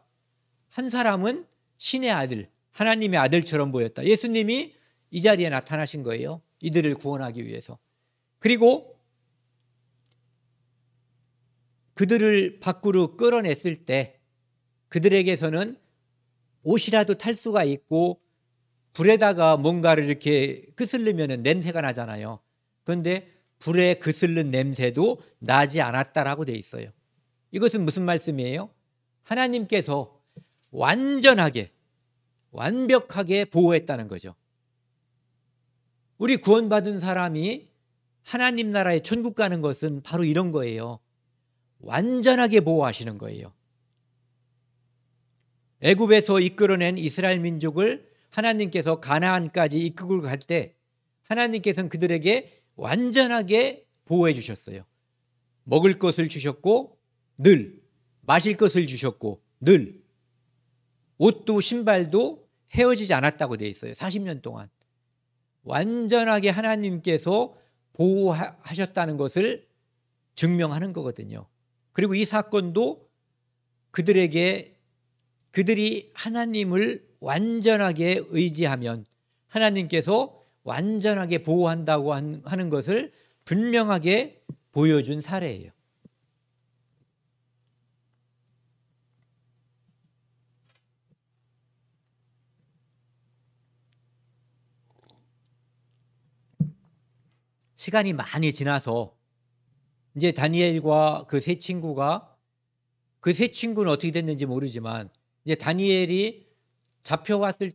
한 사람은 신의 아들, 하나님의 아들처럼 보였다. 예수님이 이 자리에 나타나신 거예요. 이들을 구원하기 위해서. 그리고 그들을 밖으로 끌어냈을 때 그들에게서는 옷이라도 탈 수가 있고, 불에다가 뭔가를 이렇게 끄슬르면 냄새가 나잖아요. 그런데 불에 그슬른 냄새도 나지 않았다라고 돼 있어요. 이것은 무슨 말씀이에요? 하나님께서 완벽하게 보호했다는 거죠. 우리 구원받은 사람이 하나님 나라에 천국 가는 것은 바로 이런 거예요. 완전하게 보호하시는 거예요. 애굽에서 이끌어낸 이스라엘 민족을 하나님께서 가나안까지 이끌고 갈 때 하나님께서는 그들에게 완전하게 보호해 주셨어요. 먹을 것을 주셨고 늘, 마실 것을 주셨고 늘, 옷도 신발도 헤어지지 않았다고 되어 있어요. 40년 동안 완전하게 하나님께서 보호하셨다는 것을 증명하는 거거든요. 그리고 이 사건도 그들이 하나님을 완전하게 의지하면 하나님께서 완전하게 보호한다고 하는 것을 분명하게 보여준 사례예요. 시간이 많이 지나서 이제 다니엘과 그 세 친구는 어떻게 됐는지 모르지만 이제 다니엘이 잡혀왔을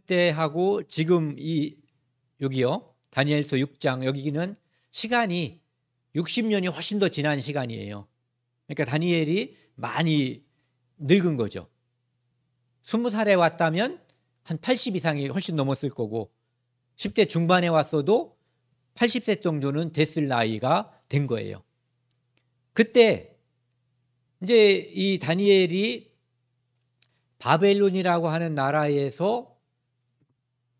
때하고 지금 여기요. 다니엘서 6장 여기는 시간이 60년이 훨씬 더 지난 시간이에요. 그러니까 다니엘이 많이 늙은 거죠. 20살에 왔다면 한 80 이상이 훨씬 넘었을 거고 10대 중반에 왔어도 80세 정도는 됐을 나이가 된 거예요. 그때 이제 이 다니엘이 바벨론이라고 하는 나라에서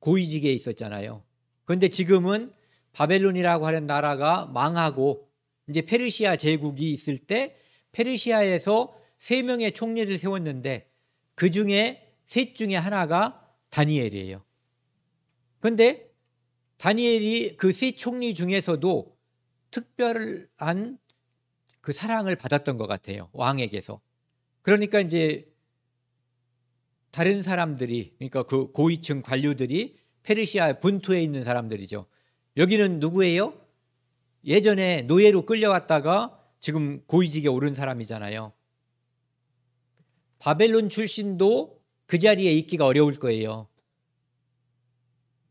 고위직에 있었잖아요. 그런데 지금은 바벨론이라고 하는 나라가 망하고 이제 페르시아 제국이 있을 때 페르시아에서 3명의 총리를 세웠는데 그 중에 셋 중에 하나가 다니엘이에요. 그런데 다니엘이 그 세 총리 중에서도 특별한 그 사랑을 받았던 것 같아요. 왕에게서. 그러니까 이제 다른 사람들이, 그러니까 그 고위층 관료들이 페르시아 본토에 있는 사람들이죠. 여기는 누구예요? 예전에 노예로 끌려왔다가 지금 고위직에 오른 사람이잖아요. 바벨론 출신도 그 자리에 있기가 어려울 거예요.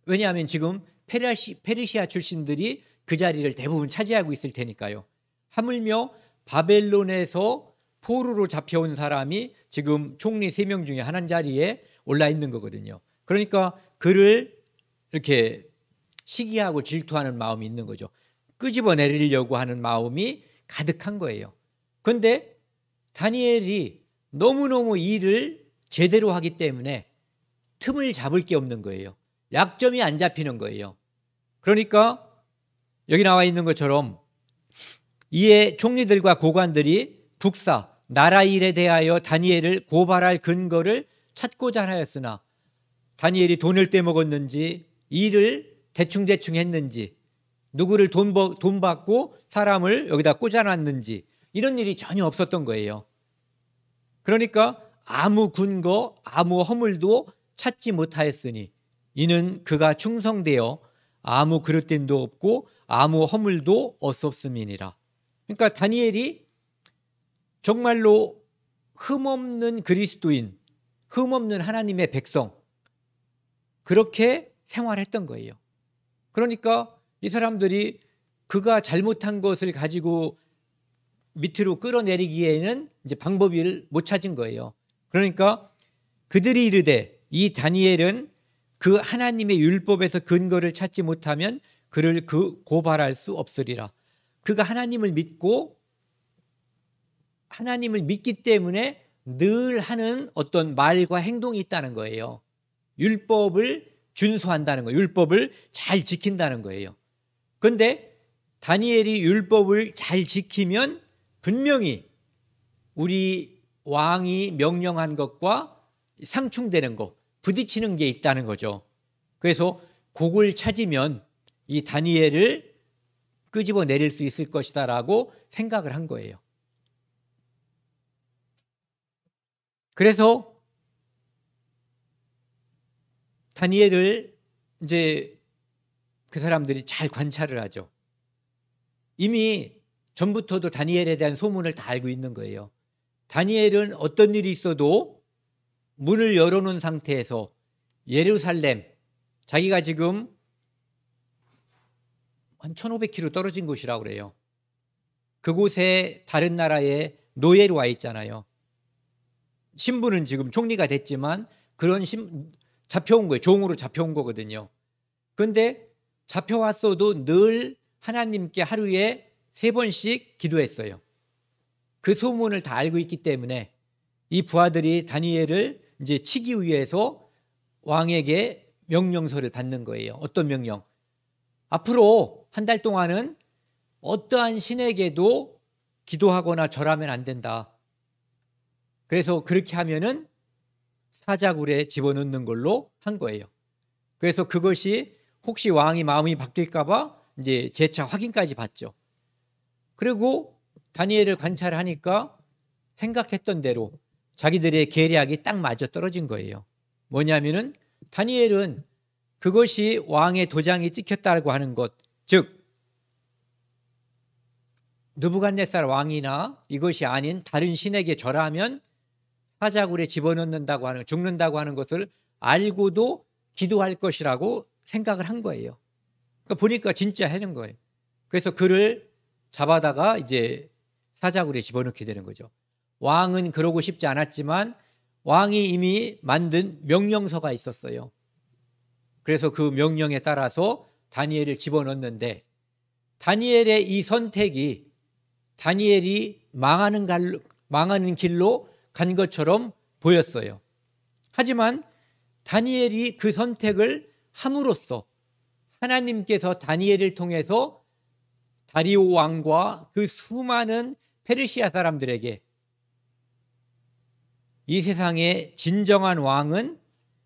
왜냐하면 지금 페르시아 출신들이 그 자리를 대부분 차지하고 있을 테니까요. 하물며 바벨론에서 포로로 잡혀온 사람이 지금 총리 3명 중에 하나 자리에 올라 있는 거거든요. 그러니까 그를 이렇게 시기하고 질투하는 마음이 있는 거죠. 끄집어내리려고 하는 마음이 가득한 거예요. 그런데 다니엘이 너무너무 일을 제대로 하기 때문에 틈을 잡을 게 없는 거예요. 약점이 안 잡히는 거예요. 그러니까 여기 나와 있는 것처럼 이에 총리들과 고관들이 국사, 나라 일에 대하여 다니엘을 고발할 근거를 찾고자 하였으나 다니엘이 돈을 떼먹었는지 일을 대충대충 했는지 누구를 돈 받고 사람을 여기다 꽂아놨는지 이런 일이 전혀 없었던 거예요. 그러니까 아무 근거, 아무 허물도 찾지 못하였으니 이는 그가 충성되어 아무 그릇됨도 없고 아무 허물도 없었음이니라. 그러니까 다니엘이 정말로 흠없는 그리스도인, 흠없는 하나님의 백성 그렇게 생활했던 거예요. 그러니까 이 사람들이 그가 잘못한 것을 가지고 밑으로 끌어내리기에는 이제 방법을 못 찾은 거예요. 그러니까 그들이 이르되 이 다니엘은 그 하나님의 율법에서 근거를 찾지 못하면 그를 고발할 수 없으리라. 그가 하나님을 믿기 때문에 늘 하는 어떤 말과 행동이 있다는 거예요. 율법을 준수한다는 거예요. 율법을 잘 지킨다는 거예요. 그런데 다니엘이 율법을 잘 지키면 분명히 우리 왕이 명령한 것과 상충되는 것, 부딪히는 게 있다는 거죠. 그래서 그걸 찾으면 이 다니엘을 끄집어 내릴 수 있을 것이다라고 생각을 한 거예요. 그래서 다니엘을 이제 그 사람들이 잘 관찰을 하죠. 이미 전부터도 다니엘에 대한 소문을 다 알고 있는 거예요. 다니엘은 어떤 일이 있어도 문을 열어놓은 상태에서 예루살렘, 자기가 지금 한 1500km 떨어진 곳이라고 그래요. 그곳에 다른 나라에 노예로 와 있잖아요. 신분은 지금 총리가 됐지만 잡혀온 거예요. 종으로 잡혀온 거거든요. 그런데 잡혀왔어도 늘 하나님께 하루에 3번씩 기도했어요. 그 소문을 다 알고 있기 때문에 이 부하들이 다니엘을 이제 치기 위해서 왕에게 명령서를 받는 거예요. 어떤 명령? 앞으로 한 달 동안은 어떠한 신에게도 기도하거나 절하면 안 된다. 그래서 그렇게 하면은 사자굴에 집어넣는 걸로 한 거예요. 그래서 그것이 혹시 왕이 마음이 바뀔까 봐 이제 재차 확인까지 받죠. 그리고 다니엘을 관찰하니까 생각했던 대로 자기들의 계략이 딱 맞아 떨어진 거예요. 뭐냐면은 다니엘은 그것이 왕의 도장이 찍혔다고 하는 것, 즉 느부갓네살 왕이나 이것이 아닌 다른 신에게 절하면 사자굴에 집어넣는다고 하는, 죽는다고 하는 것을 알고도 기도할 것이라고 생각을 한 거예요. 그러니까 보니까 진짜 하는 거예요. 그래서 그를 잡아다가 이제 사자굴에 집어넣게 되는 거죠. 왕은 그러고 싶지 않았지만 왕이 이미 만든 명령서가 있었어요. 그래서 그 명령에 따라서 다니엘을 집어넣는데 다니엘의 이 선택이 다니엘이 망하는 길로 간 것처럼 보였어요. 하지만 다니엘이 그 선택을 함으로써 하나님께서 다니엘을 통해서 다리오 왕과 그 수많은 페르시아 사람들에게 이 세상의 진정한 왕은,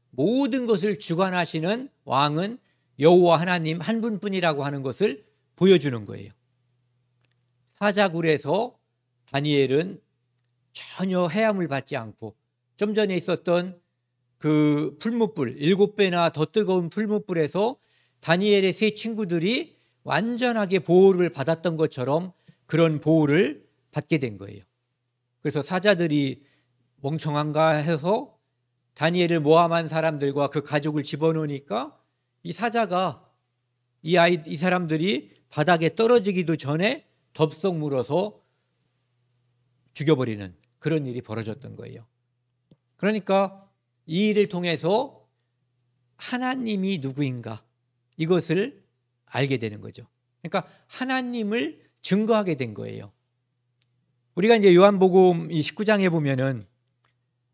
모든 것을 주관하시는 왕은 여호와 하나님 한 분뿐이라고 하는 것을 보여주는 거예요. 사자굴에서 다니엘은 전혀 해함을 받지 않고 좀 전에 있었던 그 풀무불, 7배나 더 뜨거운 풀무불에서 다니엘의 3 친구들이 완전하게 보호를 받았던 것처럼 그런 보호를 받게 된 거예요. 그래서 사자들이 멍청한가 해서 다니엘을 모함한 사람들과 그 가족을 집어넣으니까 이 사자가 이 사람들이 바닥에 떨어지기도 전에 덥석 물어서 죽여버리는 그런 일이 벌어졌던 거예요. 그러니까 이 일을 통해서 하나님이 누구인가 이것을 알게 되는 거죠. 그러니까 하나님을 증거하게 된 거예요. 우리가 이제 요한복음 19장에 보면은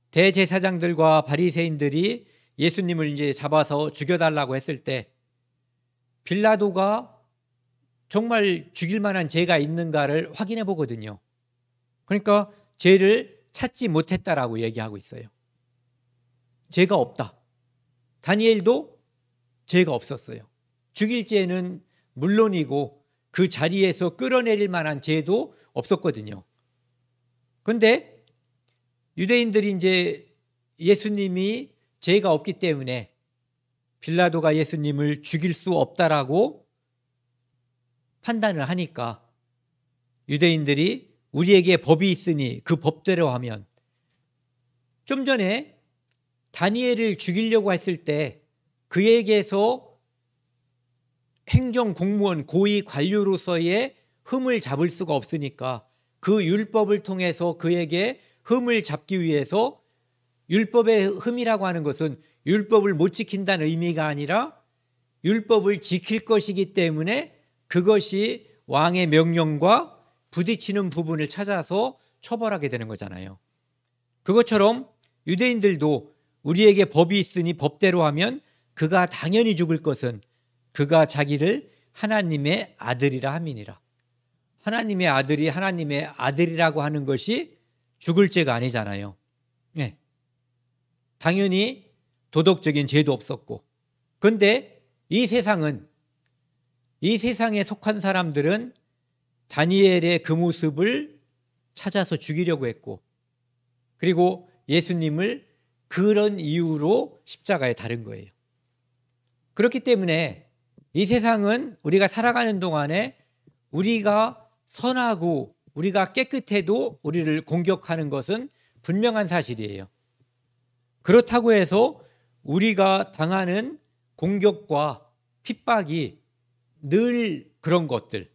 대제사장들과 바리새인들이 예수님을 이제 잡아서 죽여달라고 했을 때 빌라도가 정말 죽일 만한 죄가 있는가를 확인해 보거든요. 그러니까 죄를 찾지 못했다라고 얘기하고 있어요. 죄가 없다. 다니엘도 죄가 없었어요. 죽일 죄는 물론이고 그 자리에서 끌어내릴 만한 죄도 없었거든요. 그런데 유대인들이 이제 예수님이 죄가 없기 때문에 빌라도가 예수님을 죽일 수 없다라고 판단을 하니까 유대인들이 우리에게 법이 있으니 그 법대로 하면, 좀 전에 다니엘을 죽이려고 했을 때 그에게서 행정공무원 고위 관료로서의 흠을 잡을 수가 없으니까 그 율법을 통해서 그에게 흠을 잡기 위해서, 율법의 흠이라고 하는 것은 율법을 못 지킨다는 의미가 아니라 율법을 지킬 것이기 때문에 그것이 왕의 명령과 부딪히는 부분을 찾아서 처벌하게 되는 거잖아요. 그것처럼 유대인들도 우리에게 법이 있으니 법대로 하면 그가 당연히 죽을 것은 그가 자기를 하나님의 아들이라 함이니라. 하나님의 아들이 하나님의 아들이라고 하는 것이 죽을 죄가 아니잖아요. 네. 당연히 도덕적인 죄도 없었고, 그런데 이 세상에 속한 사람들은 다니엘의 그 모습을 찾아서 죽이려고 했고, 그리고 예수님을 그런 이유로 십자가에 달은 거예요. 그렇기 때문에 이 세상은 우리가 살아가는 동안에 우리가 선하고 우리가 깨끗해도 우리를 공격하는 것은 분명한 사실이에요. 그렇다고 해서 우리가 당하는 공격과 핍박이 늘 그런 것들,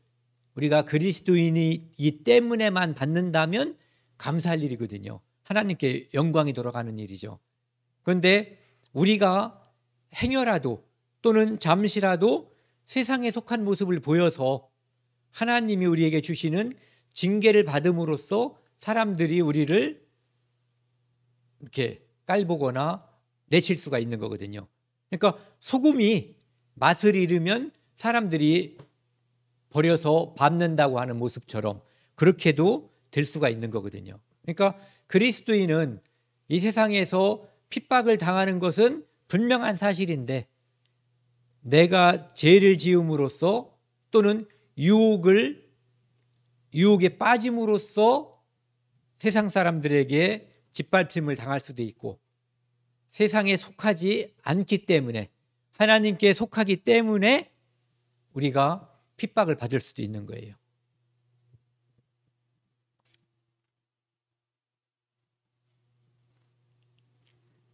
우리가 그리스도인이기 때문에만 받는다면 감사할 일이거든요. 하나님께 영광이 돌아가는 일이죠. 그런데 우리가 행여라도 또는 잠시라도 세상에 속한 모습을 보여서 하나님이 우리에게 주시는 징계를 받음으로써 사람들이 우리를 이렇게 깔보거나 내칠 수가 있는 거거든요. 그러니까 소금이 맛을 잃으면 사람들이 버려서 밟는다고 하는 모습처럼 그렇게도 될 수가 있는 거거든요. 그러니까 그리스도인은 이 세상에서 핍박을 당하는 것은 분명한 사실인데 내가 죄를 지음으로써 또는 유혹에 빠짐으로써 세상 사람들에게 짓밟힘을 당할 수도 있고 세상에 속하지 않기 때문에 하나님께 속하기 때문에 우리가 핍박을 받을 수도 있는 거예요.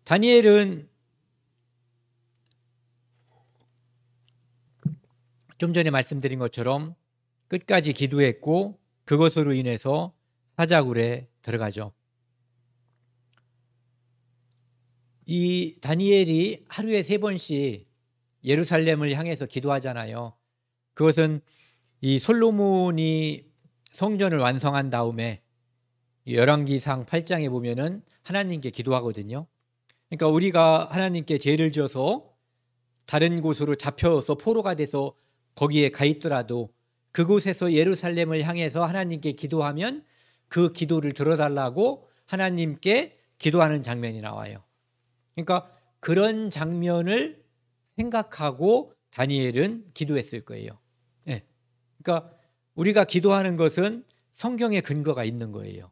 다니엘은 좀 전에 말씀드린 것처럼 끝까지 기도했고 그것으로 인해서 사자굴에 들어가죠. 이 다니엘이 하루에 3번씩 예루살렘을 향해서 기도하잖아요. 그것은 이 솔로몬이 성전을 완성한 다음에 열왕기상 8장에 보면은 하나님께 기도하거든요. 그러니까 우리가 하나님께 죄를 지어서 다른 곳으로 잡혀서 포로가 돼서 거기에 가 있더라도 그곳에서 예루살렘을 향해서 하나님께 기도하면 그 기도를 들어달라고 하나님께 기도하는 장면이 나와요. 그러니까 그런 장면을 생각하고 다니엘은 기도했을 거예요. 네. 그러니까 우리가 기도하는 것은 성경에 근거가 있는 거예요.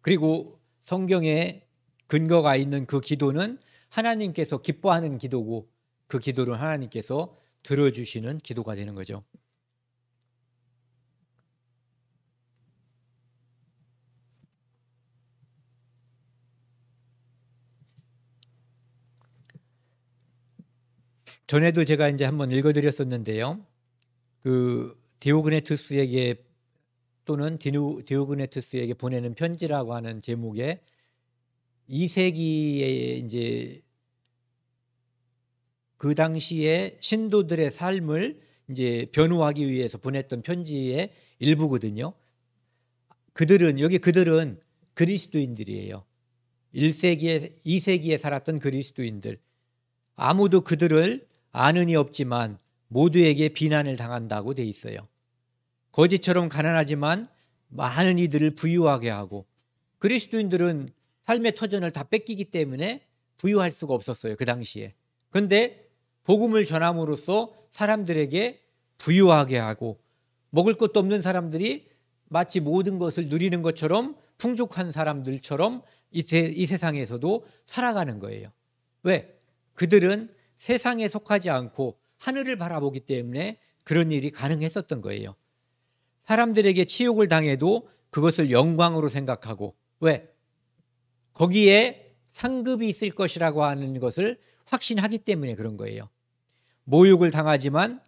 그리고 성경에 근거가 있는 그 기도는 하나님께서 기뻐하는 기도고 그 기도를 하나님께서 들어주시는 기도가 되는 거죠. 전에도 제가 이제 한번 읽어드렸었는데요. 그 디오그네투스에게 또는 디오그네투스에게 보내는 편지라고 하는 제목의 2세기에 이제 그 당시에 신도들의 삶을 이제 변호하기 위해서 보냈던 편지의 일부거든요. 그들은 그리스도인들이에요. 1세기에 2세기에 살았던 그리스도인들. 아무도 그들을 아는 이 없지만 모두에게 비난을 당한다고 돼 있어요. 거지처럼 가난하지만 많은 이들을 부유하게 하고 그리스도인들은 삶의 터전을 다 뺏기기 때문에 부유할 수가 없었어요. 그 당시에. 그런데 복음을 전함으로써 사람들에게 부유하게 하고 먹을 것도 없는 사람들이 마치 모든 것을 누리는 것처럼 풍족한 사람들처럼 이 세상에서도 살아가는 거예요. 왜? 그들은 세상에 속하지 않고 하늘을 바라보기 때문에 그런 일이 가능했었던 거예요. 사람들에게 치욕을 당해도 그것을 영광으로 생각하고 왜? 거기에 상급이 있을 것이라고 하는 것을 확신하기 때문에 그런 거예요. 모욕을 당하지만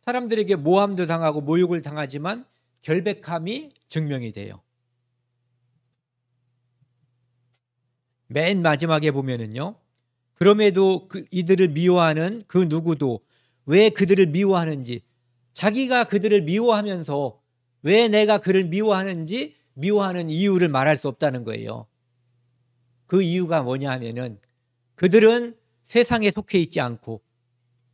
사람들에게 모함도 당하고 모욕을 당하지만 결백함이 증명이 돼요. 맨 마지막에 보면은요. 그럼에도 이들을 미워하는 그 누구도 왜 그들을 미워하는지 자기가 그들을 미워하면서 왜 내가 그를 미워하는지 미워하는 이유를 말할 수 없다는 거예요. 그 이유가 뭐냐 하면은 그들은 세상에 속해 있지 않고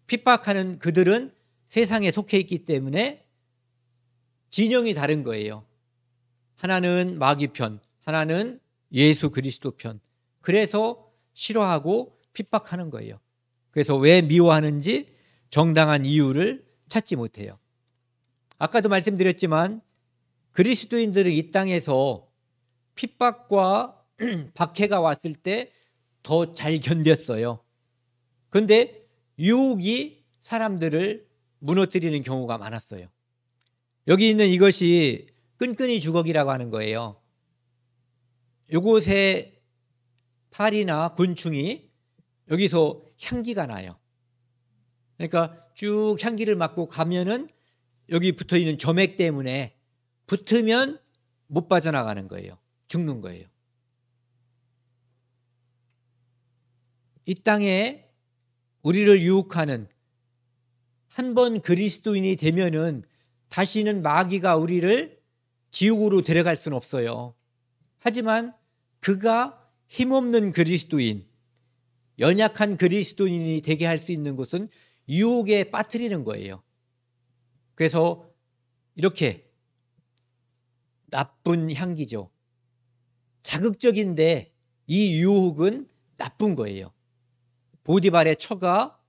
핍박하는 그들은 세상에 속해 있기 때문에 진영이 다른 거예요. 하나는 마귀 편, 하나는 예수 그리스도 편. 그래서 싫어하고 핍박하는 거예요. 그래서 왜 미워하는지 정당한 이유를 찾지 못해요. 아까도 말씀드렸지만 그리스도인들은 이 땅에서 핍박과 박해가 왔을 때 더 잘 견뎠어요. 그런데 유혹이 사람들을 무너뜨리는 경우가 많았어요. 여기 있는 이것이 끈끈이 주걱이라고 하는 거예요. 이곳에 파리나 곤충이 여기서 향기가 나요. 그러니까 쭉 향기를 맡고 가면은 여기 붙어 있는 점액 때문에 붙으면 못 빠져나가는 거예요. 죽는 거예요. 이 땅에 우리를 유혹하는, 한 번 그리스도인이 되면은 다시는 마귀가 우리를 지옥으로 데려갈 수는 없어요. 하지만 그가 힘없는 그리스도인, 연약한 그리스도인이 되게 할 수 있는 것은 유혹에 빠뜨리는 거예요. 그래서 이렇게 나쁜 향기죠. 자극적인데 이 유혹은 나쁜 거예요. 보디발의 처가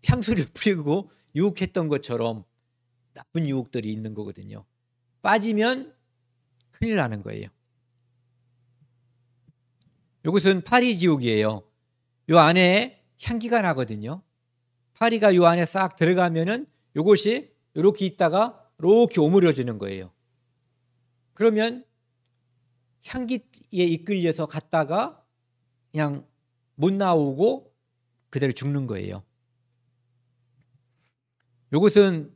향수를 뿌리고 유혹했던 것처럼 나쁜 유혹들이 있는 거거든요. 빠지면 큰일 나는 거예요. 이것은 파리 지옥이에요. 요 안에 향기가 나거든요. 파리가 요 안에 싹 들어가면은 이것이 이렇게 있다가 이렇게 오므려지는 거예요. 그러면 향기에 이끌려서 갔다가 그냥 못 나오고 그대로 죽는 거예요. 이것은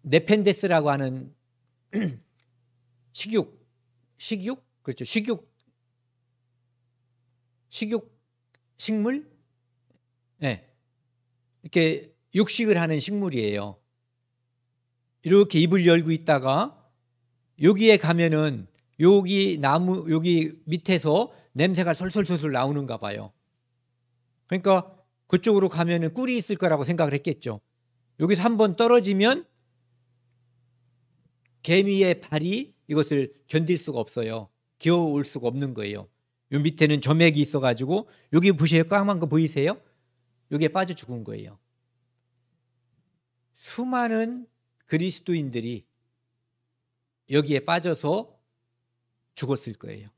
네펜데스라고 하는 식육, 그렇죠. 식물? 네. 이렇게 육식을 하는 식물이에요. 이렇게 입을 열고 있다가 여기에 가면은 여기 나무, 여기 밑에서 냄새가 솔솔솔솔 나오는가 봐요. 그러니까 그쪽으로 가면은 꿀이 있을 거라고 생각을 했겠죠. 여기서 한번 떨어지면 개미의 발이 이것을 견딜 수가 없어요. 기어올 수가 없는 거예요. 요 밑에는 점액이 있어가지고 여기 보세요. 까만 거 보이세요? 여기에 빠져 죽은 거예요. 수많은 그리스도인들이 여기에 빠져서 죽었을 거예요.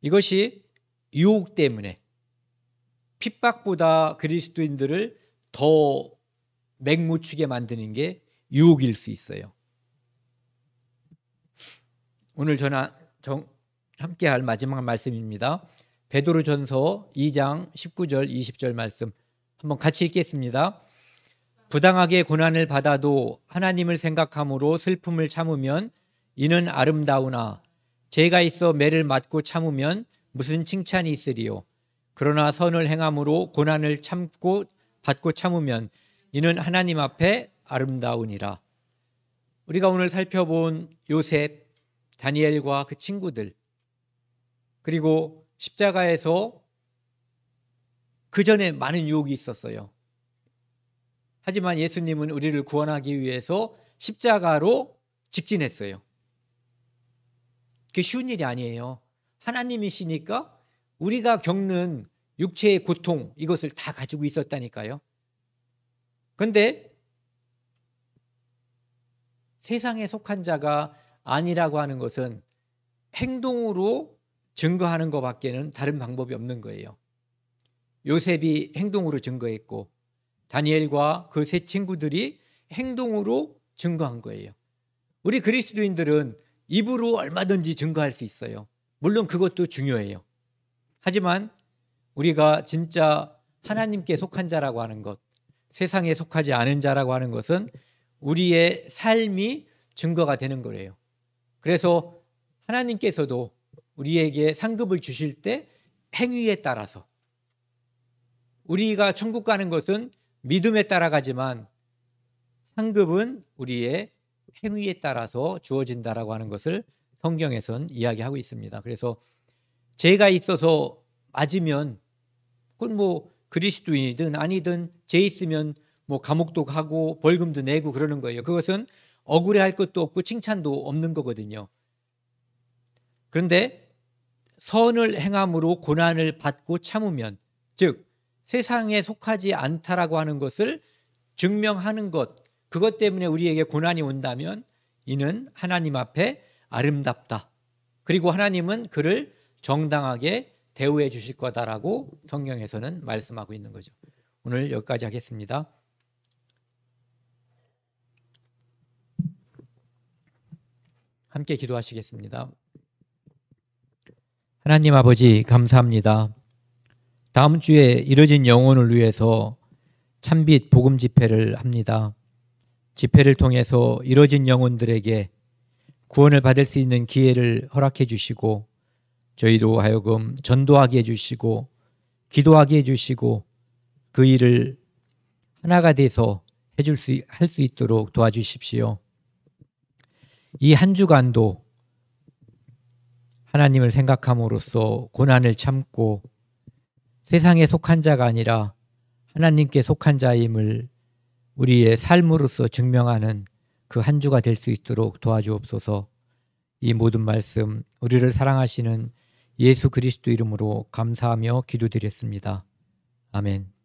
이것이 유혹 때문에, 핍박보다 그리스도인들을 더 맹묻히게 만드는 게 유혹일 수 있어요. 오늘 함께 할 마지막 말씀입니다. 베드로전서 2장 19절 20절 말씀 한번 같이 읽겠습니다. 부당하게 고난을 받아도 하나님을 생각함으로 슬픔을 참으면 이는 아름다우나 죄가 있어 매를 맞고 참으면 무슨 칭찬이 있으리요. 그러나 선을 행함으로 고난을 참고 받고 참으면 이는 하나님 앞에 아름다우니라. 우리가 오늘 살펴본 요셉, 다니엘과 그 친구들, 그리고 십자가에서 그 전에 많은 유혹이 있었어요. 하지만 예수님은 우리를 구원하기 위해서 십자가로 직진했어요. 그게 쉬운 일이 아니에요. 하나님이시니까 우리가 겪는 육체의 고통, 이것을 다 가지고 있었다니까요. 그런데 세상에 속한 자가 아니라고 하는 것은 행동으로 증거하는 것밖에는 다른 방법이 없는 거예요. 요셉이 행동으로 증거했고 다니엘과 그 세 친구들이 행동으로 증거한 거예요. 우리 그리스도인들은 입으로 얼마든지 증거할 수 있어요. 물론 그것도 중요해요. 하지만 우리가 진짜 하나님께 속한 자라고 하는 것, 세상에 속하지 않은 자라고 하는 것은 우리의 삶이 증거가 되는 거예요. 그래서 하나님께서도 우리에게 상급을 주실 때 행위에 따라서, 우리가 천국 가는 것은 믿음에 따라가지만 상급은 우리의 행위에 따라서 주어진다라고 하는 것을 성경에선 이야기하고 있습니다. 그래서 죄가 있어서 맞으면 그건 뭐 그리스도인이든 아니든 죄 있으면 뭐 감옥도 가고 벌금도 내고 그러는 거예요. 그것은 억울해할 것도 없고 칭찬도 없는 거거든요. 그런데 선을 행함으로 고난을 받고 참으면, 즉 세상에 속하지 않다라고 하는 것을 증명하는 것, 그것 때문에 우리에게 고난이 온다면 이는 하나님 앞에 아름답다. 그리고 하나님은 그를 정당하게 대우해 주실 거다라고 성경에서는 말씀하고 있는 거죠. 오늘 여기까지 하겠습니다. 함께 기도하시겠습니다. 하나님 아버지, 감사합니다. 다음 주에 이뤄진 영혼을 위해서 참빛 복음 집회를 합니다. 집회를 통해서 이뤄진 영혼들에게 구원을 받을 수 있는 기회를 허락해 주시고 저희도 하여금 전도하게 해 주시고 기도하게 해주시고 그 일을 하나가 돼서 할 수 있도록 도와주십시오. 이 한 주간도 하나님을 생각함으로써 고난을 참고 세상에 속한 자가 아니라 하나님께 속한 자임을 우리의 삶으로서 증명하는 그 한 주가 될 수 있도록 도와주옵소서. 이 모든 말씀 우리를 사랑하시는 예수 그리스도 이름으로 감사하며 기도드렸습니다. 아멘.